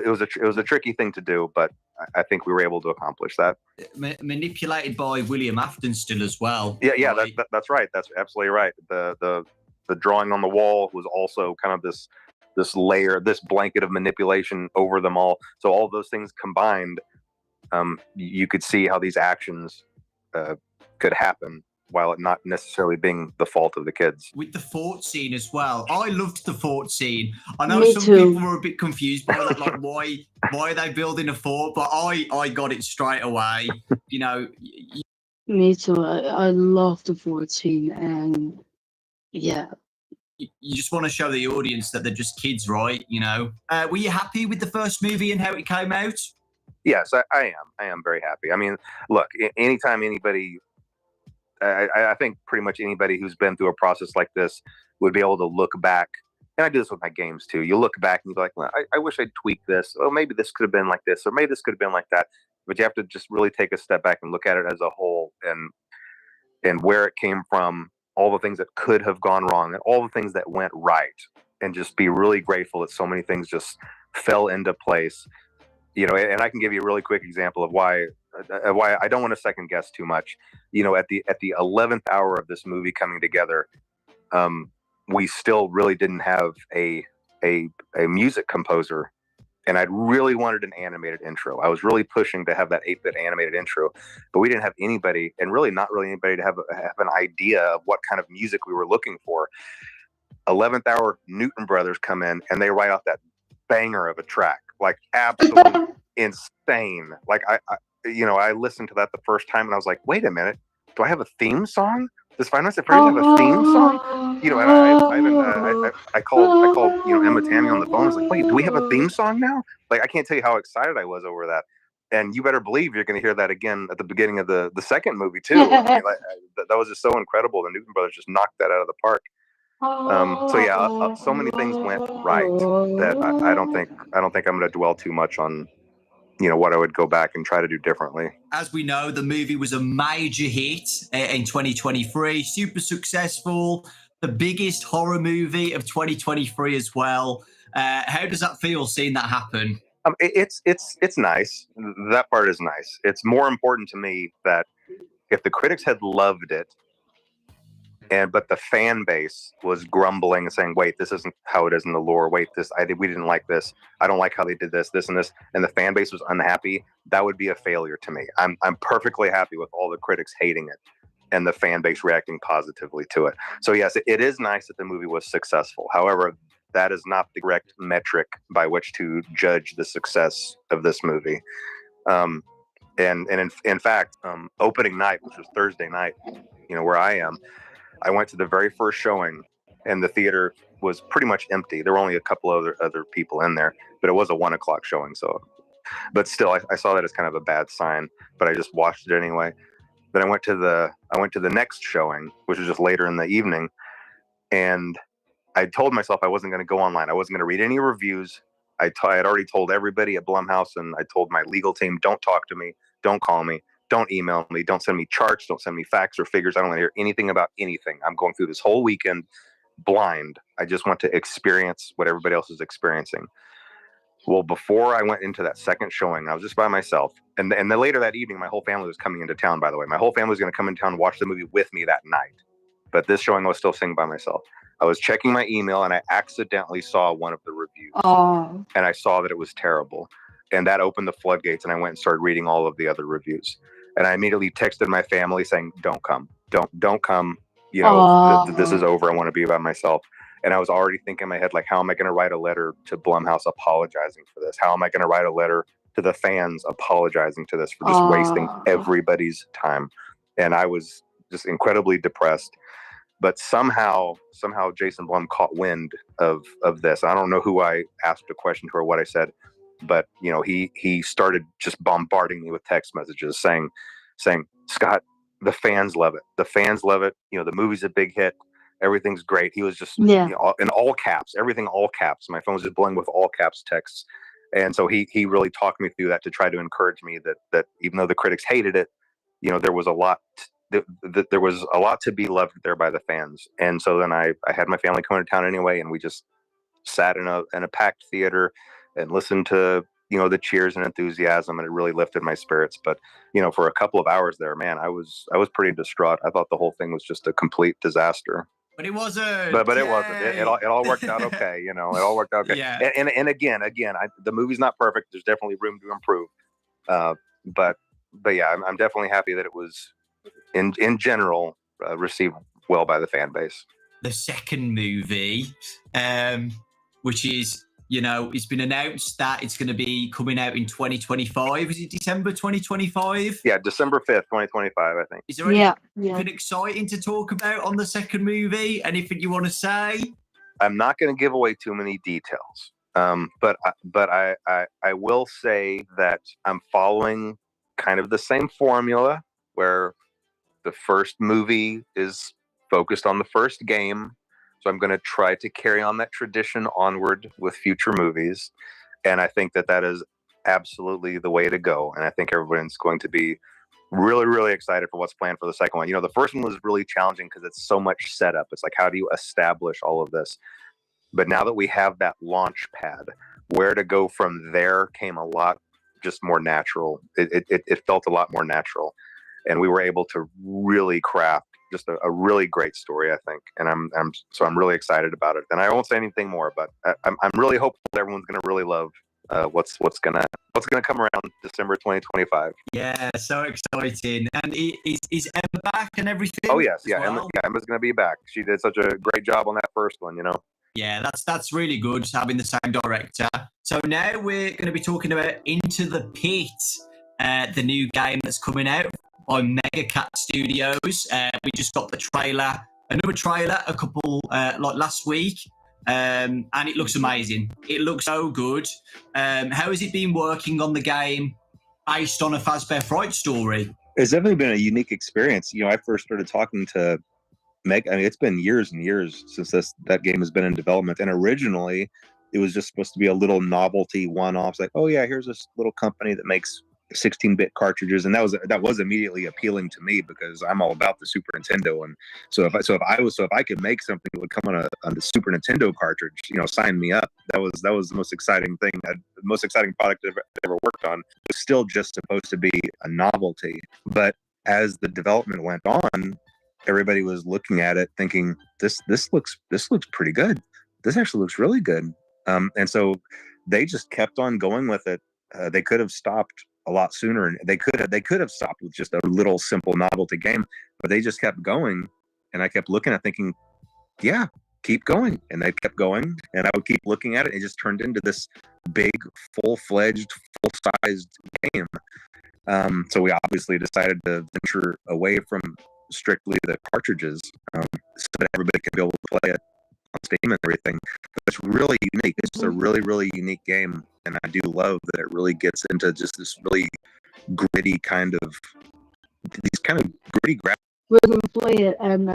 was a tricky thing to do, but I think we were able to accomplish that. Manipulated by William Afton still as well. Yeah, right? That's right. That's absolutely right. The drawing on the wall was also kind of this layer, this blanket of manipulation over them all. So all those things combined, you could see how these actions could happen, while it not necessarily being the fault of the kids. With the fort scene as well, I loved the fort scene. I know Me some too. people were a bit confused by that, like why are they building a fort? But I got it straight away. Me too. I love the fort scene and yeah. You just want to show the audience that they're just kids, right? Were you happy with the first movie and how it came out? Yes, I am. I am very happy. I mean, look, anytime anybody, I think pretty much anybody who's been through a process like this would be able to look back. And I do this with my games too. You look back and you're like, well, I wish I'd tweaked this. Oh, maybe this could have been like this, or maybe this could have been like that. But you have to just really take a step back and look at it as a whole, and where it came from, all the things that could have gone wrong, and all the things that went right, and just be really grateful that so many things just fell into place. And I can give you a really quick example of why I don't want to second guess too much. At the 11th hour of this movie coming together, we still really didn't have a music composer, and I'd really wanted an animated intro. I was really pushing to have that 8-bit animated intro, but we didn't have anybody, and really not really anybody to have an idea of what kind of music we were looking for. 11th hour, Newton Brothers come in and they write out that banger of a track, like absolutely insane. Like I listened to that the first time and I was like, wait a minute, do I have a theme song? Does Final Fantasy have a theme song? And I called Emma Tammy on the phone. I was like, wait, do we have a theme song now? Like, I can't tell you how excited I was over that. And you better believe you're going to hear that again at the beginning of the second movie too. That was just so incredible. The Newton Brothers just knocked that out of the park. So yeah, so many things went right that I don't think I'm going to dwell too much on, what I would go back and try to do differently. As we know, the movie was a major hit in 2023, super successful, the biggest horror movie of 2023 as well. How does that feel seeing that happen? It's nice. That part is nice. It's more important to me that if the critics had loved it, but the fan base was grumbling and saying, wait, this isn't how it is in the lore. Wait, we didn't like this. I don't like how they did this, and this. And the fan base was unhappy. That would be a failure to me. I'm perfectly happy with all the critics hating it and the fan base reacting positively to it. So yes, it is nice that the movie was successful. However, that is not the correct metric by which to judge the success of this movie. And in fact, opening night, which was Thursday night, where I am, I went to the very first showing, and the theater was pretty much empty. There were only a couple other people in there, but it was a 1:00 showing. So, but still, I saw that as kind of a bad sign. But I just watched it anyway. Then I went to the next showing, which was just later in the evening, and I told myself I wasn't going to go online. I wasn't going to read any reviews. I had already told everybody at Blumhouse, and I told my legal team, don't talk to me, don't call me, don't email me, don't send me charts, don't send me facts or figures. I don't want to hear anything about anything. I'm going through this whole weekend blind. I just want to experience what everybody else is experiencing. Well, before I went into that second showing, I was just by myself. And then later that evening, my whole family was coming into town, by the way. My whole family was going to come into town and watch the movie with me that night. But this showing, I was still sitting by myself. I was checking my email, and I accidentally saw one of the reviews. Oh. And I saw that it was terrible. And that opened the floodgates, and I went and started reading all of the other reviews. And I immediately texted my family saying, don't come. Don't come. You know, this is over. I want to be by myself. And I was already thinking in my head, like, how am I going to write a letter to Blumhouse apologizing for this? How am I going to write a letter to the fans apologizing to this for just wasting everybody's time? And I was just incredibly depressed. But somehow Jason Blum caught wind of this. I don't know who I asked a question to or what I said, but you know, he started just bombarding me with text messages saying, Scott, the fans love it. The fans love it. You know, the movie's a big hit. Everything's great. He was just you know, in all caps, everything all caps. My phone was just blowing with all caps texts. And so he really talked me through that to try to encourage me that even though the critics hated it, you know, there was a lot there was a lot to be loved there by the fans. And so then I had my family come into town anyway, and we just sat in a packed theater and listened to, you know, the cheers and enthusiasm, and it really lifted my spirits. But, you know, for a couple of hours there, man, I was pretty distraught. I thought the whole thing was just a complete disaster. But it wasn't. But it wasn't. It all worked out okay. You know, it all worked out okay. Yeah. And again, the movie's not perfect. There's definitely room to improve. But yeah, I'm definitely happy that it was in general received well by the fan base. The second movie, which is, you know, it's been announced that it's going to be coming out in 2025. Is it December 2025? Yeah, December 5th, 2025, I think. Is there anything exciting to talk about on the second movie? Anything you want to say? I'm not going to give away too many details, but I will say that I'm following kind of the same formula where the first movie is focused on the first game. So I'm going to try to carry on that tradition onward with future movies. And I think that is absolutely the way to go. And I think everyone's going to be really, really excited for what's planned for the second one. You know, the first one was really challenging because it's so much setup. It's like, how do you establish all of this? But now that we have that launch pad, where to go from there came a lot just more natural. It felt a lot more natural. And we were able to really craft just a really great story, I think. And I'm really excited about it. And I won't say anything more, but I'm really hopeful that everyone's going to really love what's gonna come around December 2025. Yeah, so exciting. And is Emma back and everything? Oh yes, yeah, well? Emma's going to be back. She did such a great job on that first one, you know. Yeah, that's really good having the same director. So now we're going to be talking about Into the Pit, the new game that's coming out by Mega Cat Studios. We just got the trailer, another trailer, a couple like last week, and it looks amazing. It looks so good. How has it been working on the game based on a Fazbear Fright story? It's definitely been a unique experience. You know, I first started talking to Meg. I mean, it's been years and years since that game has been in development, and originally it was just supposed to be a little novelty one-off. Like, oh yeah, here's this little company that makes 16-bit cartridges, and that was immediately appealing to me because I'm all about the Super Nintendo. And so if I could make something that would come on the Super Nintendo cartridge, you know, sign me up. That was the most exciting thing, the most exciting product I've ever worked on. It was still just supposed to be a novelty, but as the development went on, everybody was looking at it thinking, this looks pretty good. This actually looks really good. And so they just kept on going with it. They could have stopped a lot sooner, and they could have stopped with just a little simple novelty game, but they just kept going. And I kept looking at thinking, yeah, keep going. And they kept going, and I would keep looking at it. It just turned into this big, full-fledged, full-sized game. So we obviously decided to venture away from strictly the cartridges, so that everybody could be able to play it on Steam and everything. But it's really unique. It's just a really, really unique game, and I do love that it really gets into just this really gritty kind of graphics. We're gonna play it, and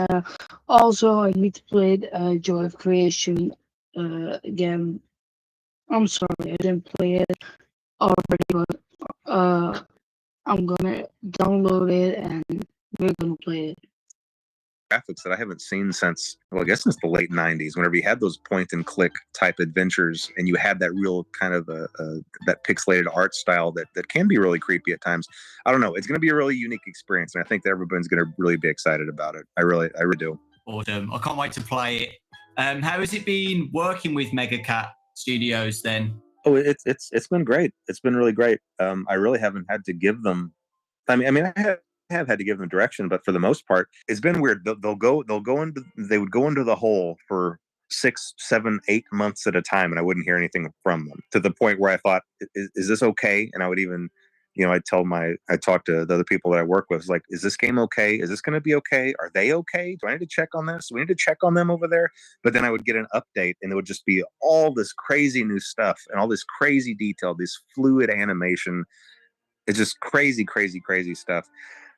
Also, I need to play Joy of Creation again. I'm sorry, I didn't play it already, but I'm gonna download it and we're gonna play it. Graphics that I haven't seen since, well, I guess since the late '90s. Whenever you had those point and click type adventures, and you had that real kind of that pixelated art style that can be really creepy at times. I don't know. It's going to be a really unique experience, and I think that everyone's going to really be excited about it. I really do. Awesome. I can't wait to play it. How has it been working with Mega Cat Studios then? Oh, it's been great. It's been really great. I really haven't had to give them. I have had to give them direction, but for the most part, it's been weird. They would go into the hole for 6, 7, 8 months at a time, and I wouldn't hear anything from them, to the point where I thought, is this okay? And I would even, I talk to the other people that I work with, like, is this game okay? Is this going to be okay? Are they okay? Do I need to check on this? Do we need to check on them over there? But then I would get an update, and it would just be all this crazy new stuff and all this crazy detail, this fluid animation. It's just crazy, crazy, crazy stuff.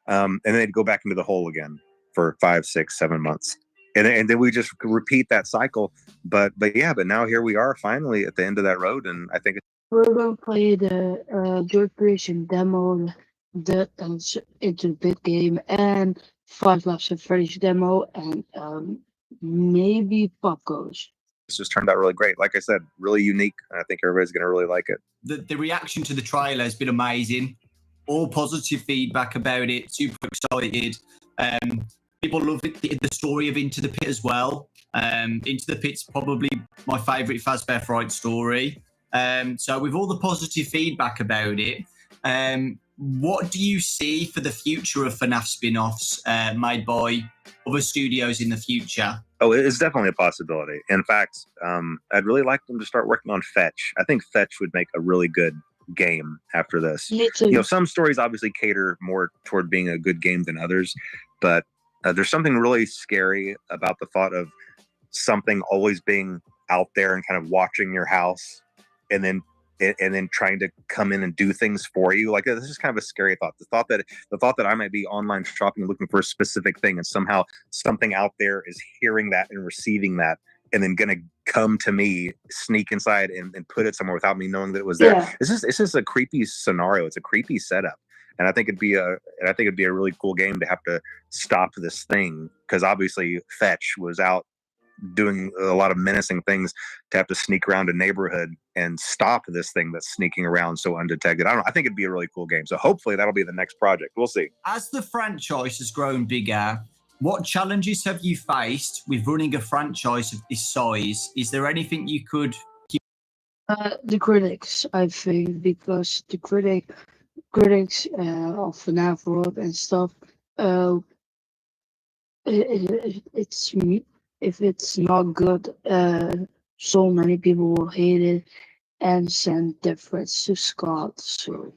And then they'd go back into the hole again for 5, 6, 7 months. And then we just repeat that cycle. But now here we are finally at the end of that road. And I think We're gonna play the Joy Creation demo, that into the big game, and Five Nights at Freddy's demo, and maybe Pop Goes. it's just turned out really great. Like I said, really unique. And I think everybody's going to really like it. The reaction to the trailer has been amazing. All positive feedback about it. Super excited. People love it, the story of Into the Pit as well. Into the Pit's probably my favourite Fazbear Fright story. So with all the positive feedback about it, what do you see for the future of FNAF spin-offs made by other studios in the future? Oh, it's definitely a possibility. In fact, I'd really like them to start working on Fetch. I think Fetch would make a really good game after this. Me too. Some stories obviously cater more toward being a good game than others, but there's something really scary about the thought of something always being out there and kind of watching your house, and then trying to come in and do things for you. Like, this is kind of a scary thought. The thought that I might be online shopping looking for a specific thing, and somehow something out there is hearing that and receiving that, and then gonna come to me, sneak inside and put it somewhere without me knowing that it was there. Yeah. It's just a creepy scenario. It's a creepy setup. And I think it'd be a really cool game to have to stop this thing, because obviously Fetch was out doing a lot of menacing things, to have to sneak around a neighborhood and stop this thing that's sneaking around so undetected. I think it'd be a really cool game. So hopefully that'll be the next project. We'll see. As the franchise has grown bigger, what challenges have you faced with running a franchise of this size? Is there anything you could keep? The critics, I think, because the critics of FNAF World and stuff, it's if it's not good, so many people will hate it and send their threats to Scott. So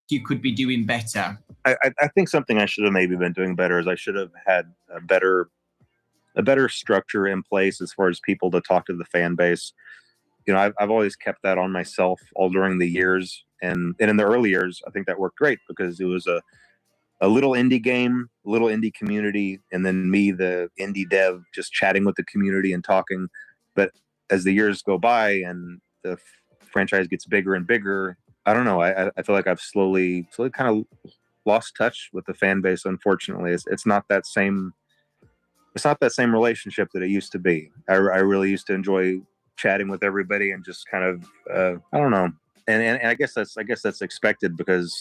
You could be doing better? I think something I should have maybe been doing better is I should have had a better structure in place as far as people to talk to the fan base. I've always kept that on myself all during the years, and in the early years, I think that worked great because it was a little indie game, a little indie community, and then me, the indie dev, just chatting with the community and talking. But as the years go by and the franchise gets bigger and bigger, I don't know. I feel like I've slowly kind of lost touch with the fan base. Unfortunately, it's not that same. It's not that same relationship that it used to be. I really used to enjoy chatting with everybody and just kind of I don't know. And I guess that's expected, because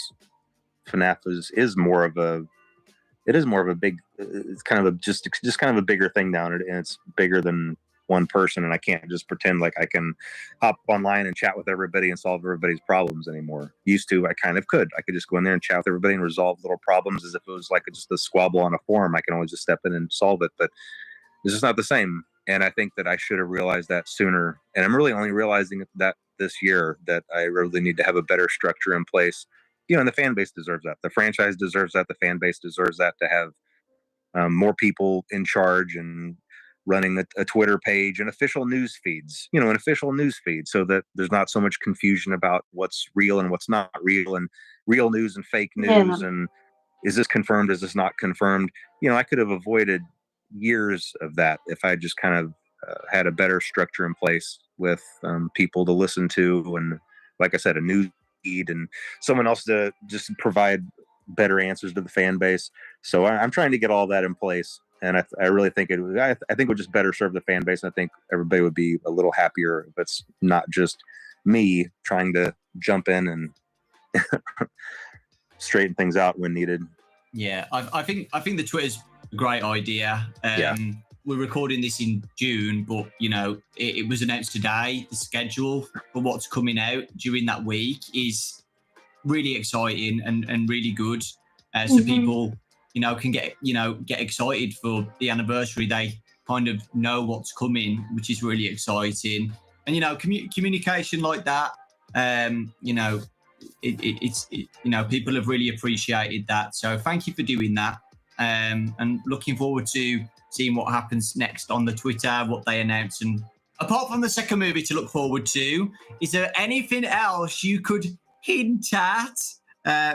FNAF is more of a big, it's kind of just kind of a bigger thing now, and it's bigger than one person, and I can't just pretend like I can hop online and chat with everybody and solve everybody's problems anymore. Used to, I kind of could. I could just go in there and chat with everybody and resolve little problems as if it was like just a squabble on a forum. I can always just step in and solve it, but it's just not the same. And I think that I should have realized that sooner. And I'm really only realizing that this year, that I really need to have a better structure in place. And the fan base deserves that. The franchise deserves that. The fan base deserves that, to have more people in charge and running a Twitter page and official news feeds, so that there's not so much confusion about what's real and what's not real, and real news and fake news. Yeah. And is this confirmed? Is this not confirmed? I could have avoided years of that if I just kind of had a better structure in place with people to listen to, and like I said, a news feed and someone else to just provide better answers to the fan base. So I'm trying to get all that in place, and I really think I think it would just better serve the fan base. And I think everybody would be a little happier if it's not just me trying to jump in and straighten things out when needed. Yeah, I think the Twitter's a great idea. Yeah. We're recording this in June, but it was announced today. The schedule for what's coming out during that week is really exciting and really good. So people, can get excited for the anniversary. They kind of know what's coming, which is really exciting. And communication like that, it's people have really appreciated that. So thank you for doing that. And looking forward to seeing what happens next on the Twitter, what they announce. And apart from the second movie to look forward to, is there anything else you could hint at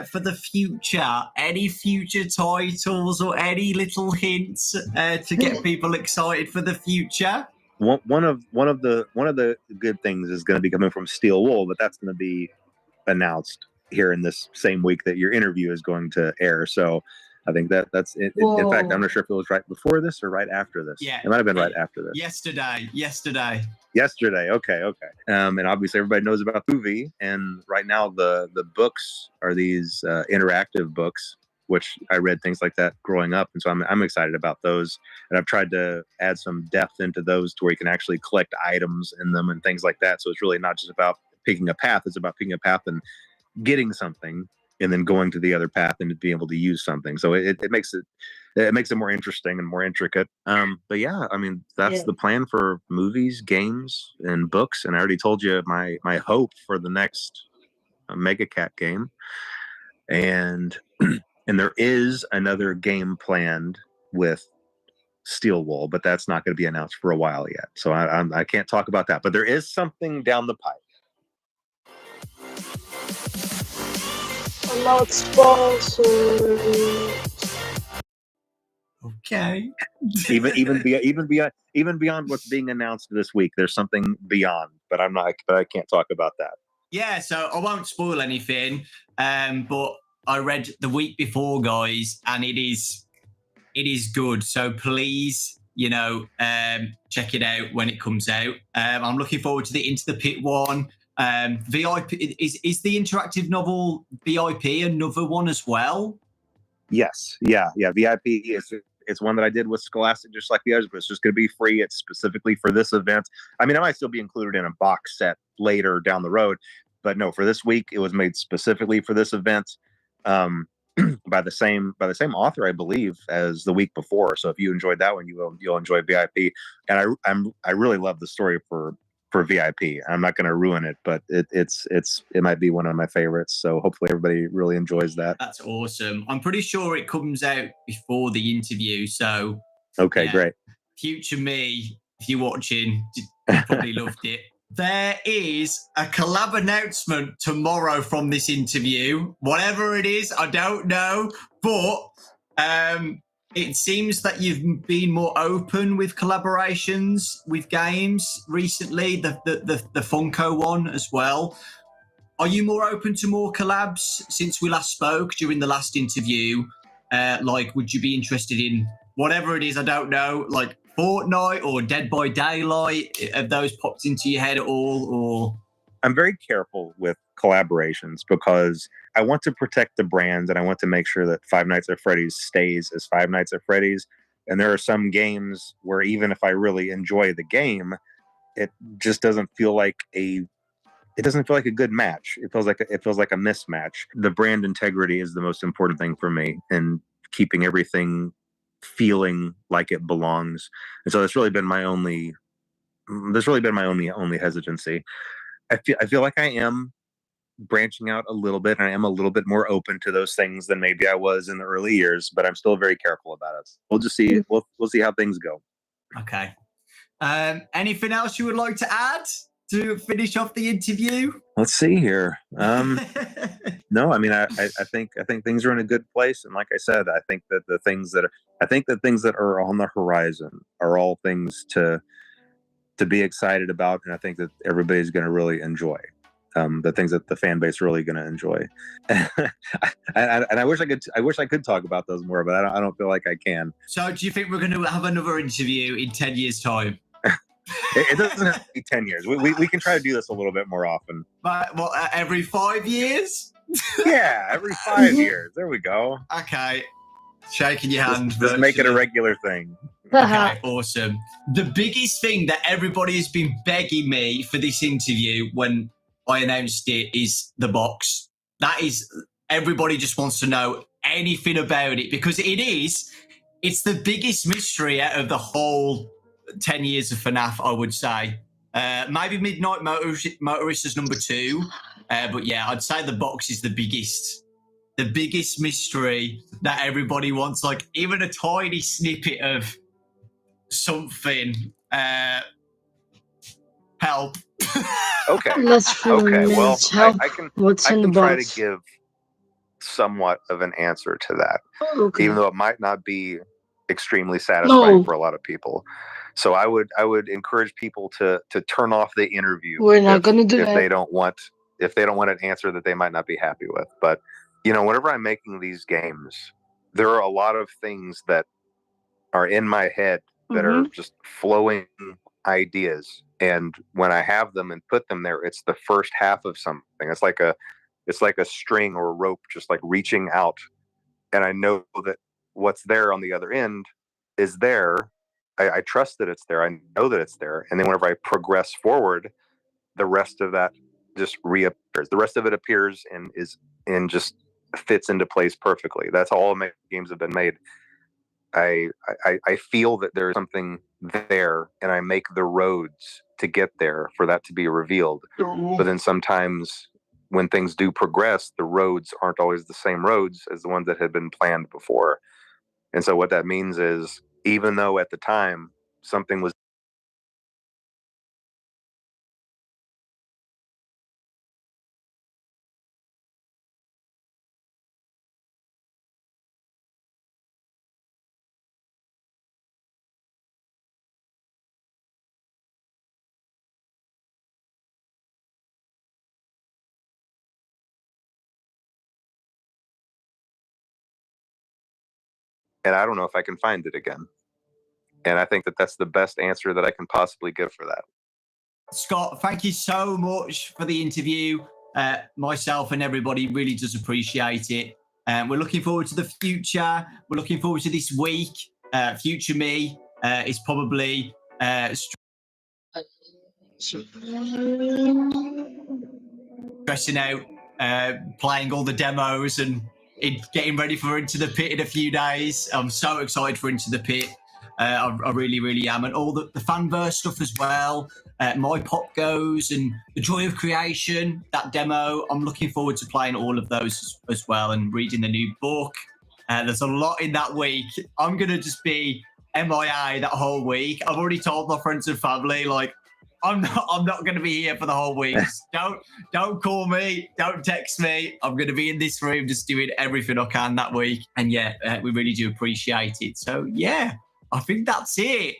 for the future? Any future titles or any little hints to get people excited for the future? One of the good things is going to be coming from Steel Wool, but that's going to be announced here in this same week that your interview is going to air. So I think that's it. In fact, I'm not sure if it was right before this or right after this. Yeah, it might have been right after this. Yesterday. Okay. And obviously everybody knows about the movie. And right now the books are these interactive books, which I read things like that growing up. And so I'm excited about those. And I've tried to add some depth into those to where you can actually collect items in them and things like that. So it's really not just about picking a path. It's about picking a path and getting something, and then going to the other path and being able to use something. So it makes it more interesting and more intricate. But yeah, I mean, that's the plan for movies, games, and books. And I already told you my hope for the next Mega Cat game. And and there is another game planned with Steel Wool, but that's not going to be announced for a while yet. So I can't talk about that. But there is something down the pipe. I'm not sponsored. Okay. even beyond what's being announced this week, there's something beyond, but I can't talk about that. Yeah, so I won't spoil anything. But I read the week before, guys, and it is good. So please, check it out when it comes out. I'm looking forward to the Into the Pit one. VIP is the interactive novel VIP another one as well? Yes, yeah. VIP it's one that I did with Scholastic, just like the others, but it's just going to be free. It's specifically for this event. I mean, it might still be included in a box set later down the road, but no, for this week, it was made specifically for this event. By the same author, I believe, as the week before. So if you enjoyed that one, you'll enjoy VIP. And I really love the story for VIP. I'm not going to ruin it, but it might be one of my favorites. So hopefully everybody really enjoys that. That's awesome. I'm pretty sure it comes out before the interview. So okay, great. Future me, if you're watching, probably loved it. There is a collab announcement tomorrow from this interview. Whatever it is, I don't know. But it seems that you've been more open with collaborations with games recently, the Funko one as well. Are you more open to more collabs since we last spoke during the last interview? Would you be interested in whatever it is, I don't know, like Fortnite or Dead by Daylight? Have those popped into your head at all? Or I'm very careful with collaborations because I want to protect the brands and I want to make sure that Five Nights at Freddy's stays as Five Nights at Freddy's. And there are some games where even if I really enjoy the game, it just doesn't feel like a good match. It feels like a mismatch. The brand integrity is the most important thing for me, and keeping everything feeling like it belongs. And so that's really been my only hesitancy. I feel like I am branching out a little bit, and I am a little bit more open to those things than maybe I was in the early years, but I'm still very careful about it. We'll just see. We'll see how things go. Okay. Anything else you would like to add? to finish off the interview? Let's see here. No, I mean, I think things are in a good place, and like I said, I think the things that are on the horizon are all things to be excited about, and I think that everybody's going to really enjoy. The things that the fan base really going to enjoy, and I wish I could talk about those more, but I don't feel like I can. So, do you think we're going to have another interview in 10 years' time? It doesn't have to be 10 years. We can try to do this a little bit more often. But what, every 5 years? Yeah, every 5 years. There we go. Okay. Shaking your hand. Just make it a regular thing. Okay, awesome. The biggest thing that everybody has been begging me for this interview when I announced it is the box. That is, everybody just wants to know anything about it because it's the biggest mystery out of the whole 10 years of FNAF, I would say. Maybe Midnight Motorist is number 2. But yeah, I'd say the box is the biggest mystery that everybody wants, like even a tiny snippet of something. Help. Okay. Okay. Well, help. I can What's in the try box? to give somewhat of an answer to that, Okay. even though it might not be extremely satisfying for a lot of people. So I would encourage people to turn off the interview. We're not going to do that. If they don't want an answer that they might not be happy with. But whenever I'm making these games, there are a lot of things that are in my head that are just flowing ideas, and when I have them and put them there, it's the first half of something. It's like a string or a rope just like reaching out, and I know that what's there on the other end is there. I trust that it's there. I know that it's there. And then whenever I progress forward, the rest of that just reappears. The rest of it appears and just fits into place perfectly. That's how all my games have been made. I feel that there's something there, and I make the roads to get there for that to be revealed. But then sometimes when things do progress, the roads aren't always the same roads as the ones that had been planned before. And so what that means is, even though at the time something was and I don't know if I can find it again. And I think that that's the best answer that I can possibly give for that. Scott, thank you so much for the interview. Myself and everybody really does appreciate it. We're looking forward to the future. We're looking forward to this week. Future me is probably stressing out, playing all the demos and getting ready for Into the Pit in a few days. I'm so excited for Into the Pit. I really, really am. And all the fanverse stuff as well. My Pop Goes and The Joy of Creation, that demo. I'm looking forward to playing all of those as well and reading the new book. There's a lot in that week. I'm going to just be MIA that whole week. I've already told my friends and family, like, I'm not going to be here for the whole week. Don't call me. Don't text me. I'm going to be in this room just doing everything I can that week. And yeah, we really do appreciate it. So yeah, I think that's it,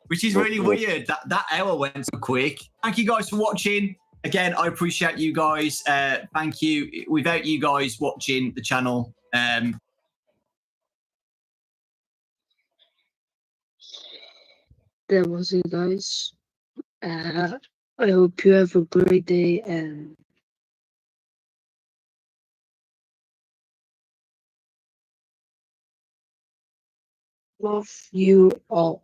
which is really weird. That hour went so quick. Thank you guys for watching. Again, I appreciate you guys. Thank you. Without you guys watching the channel, That was it, guys. I hope you have a great day and love you all.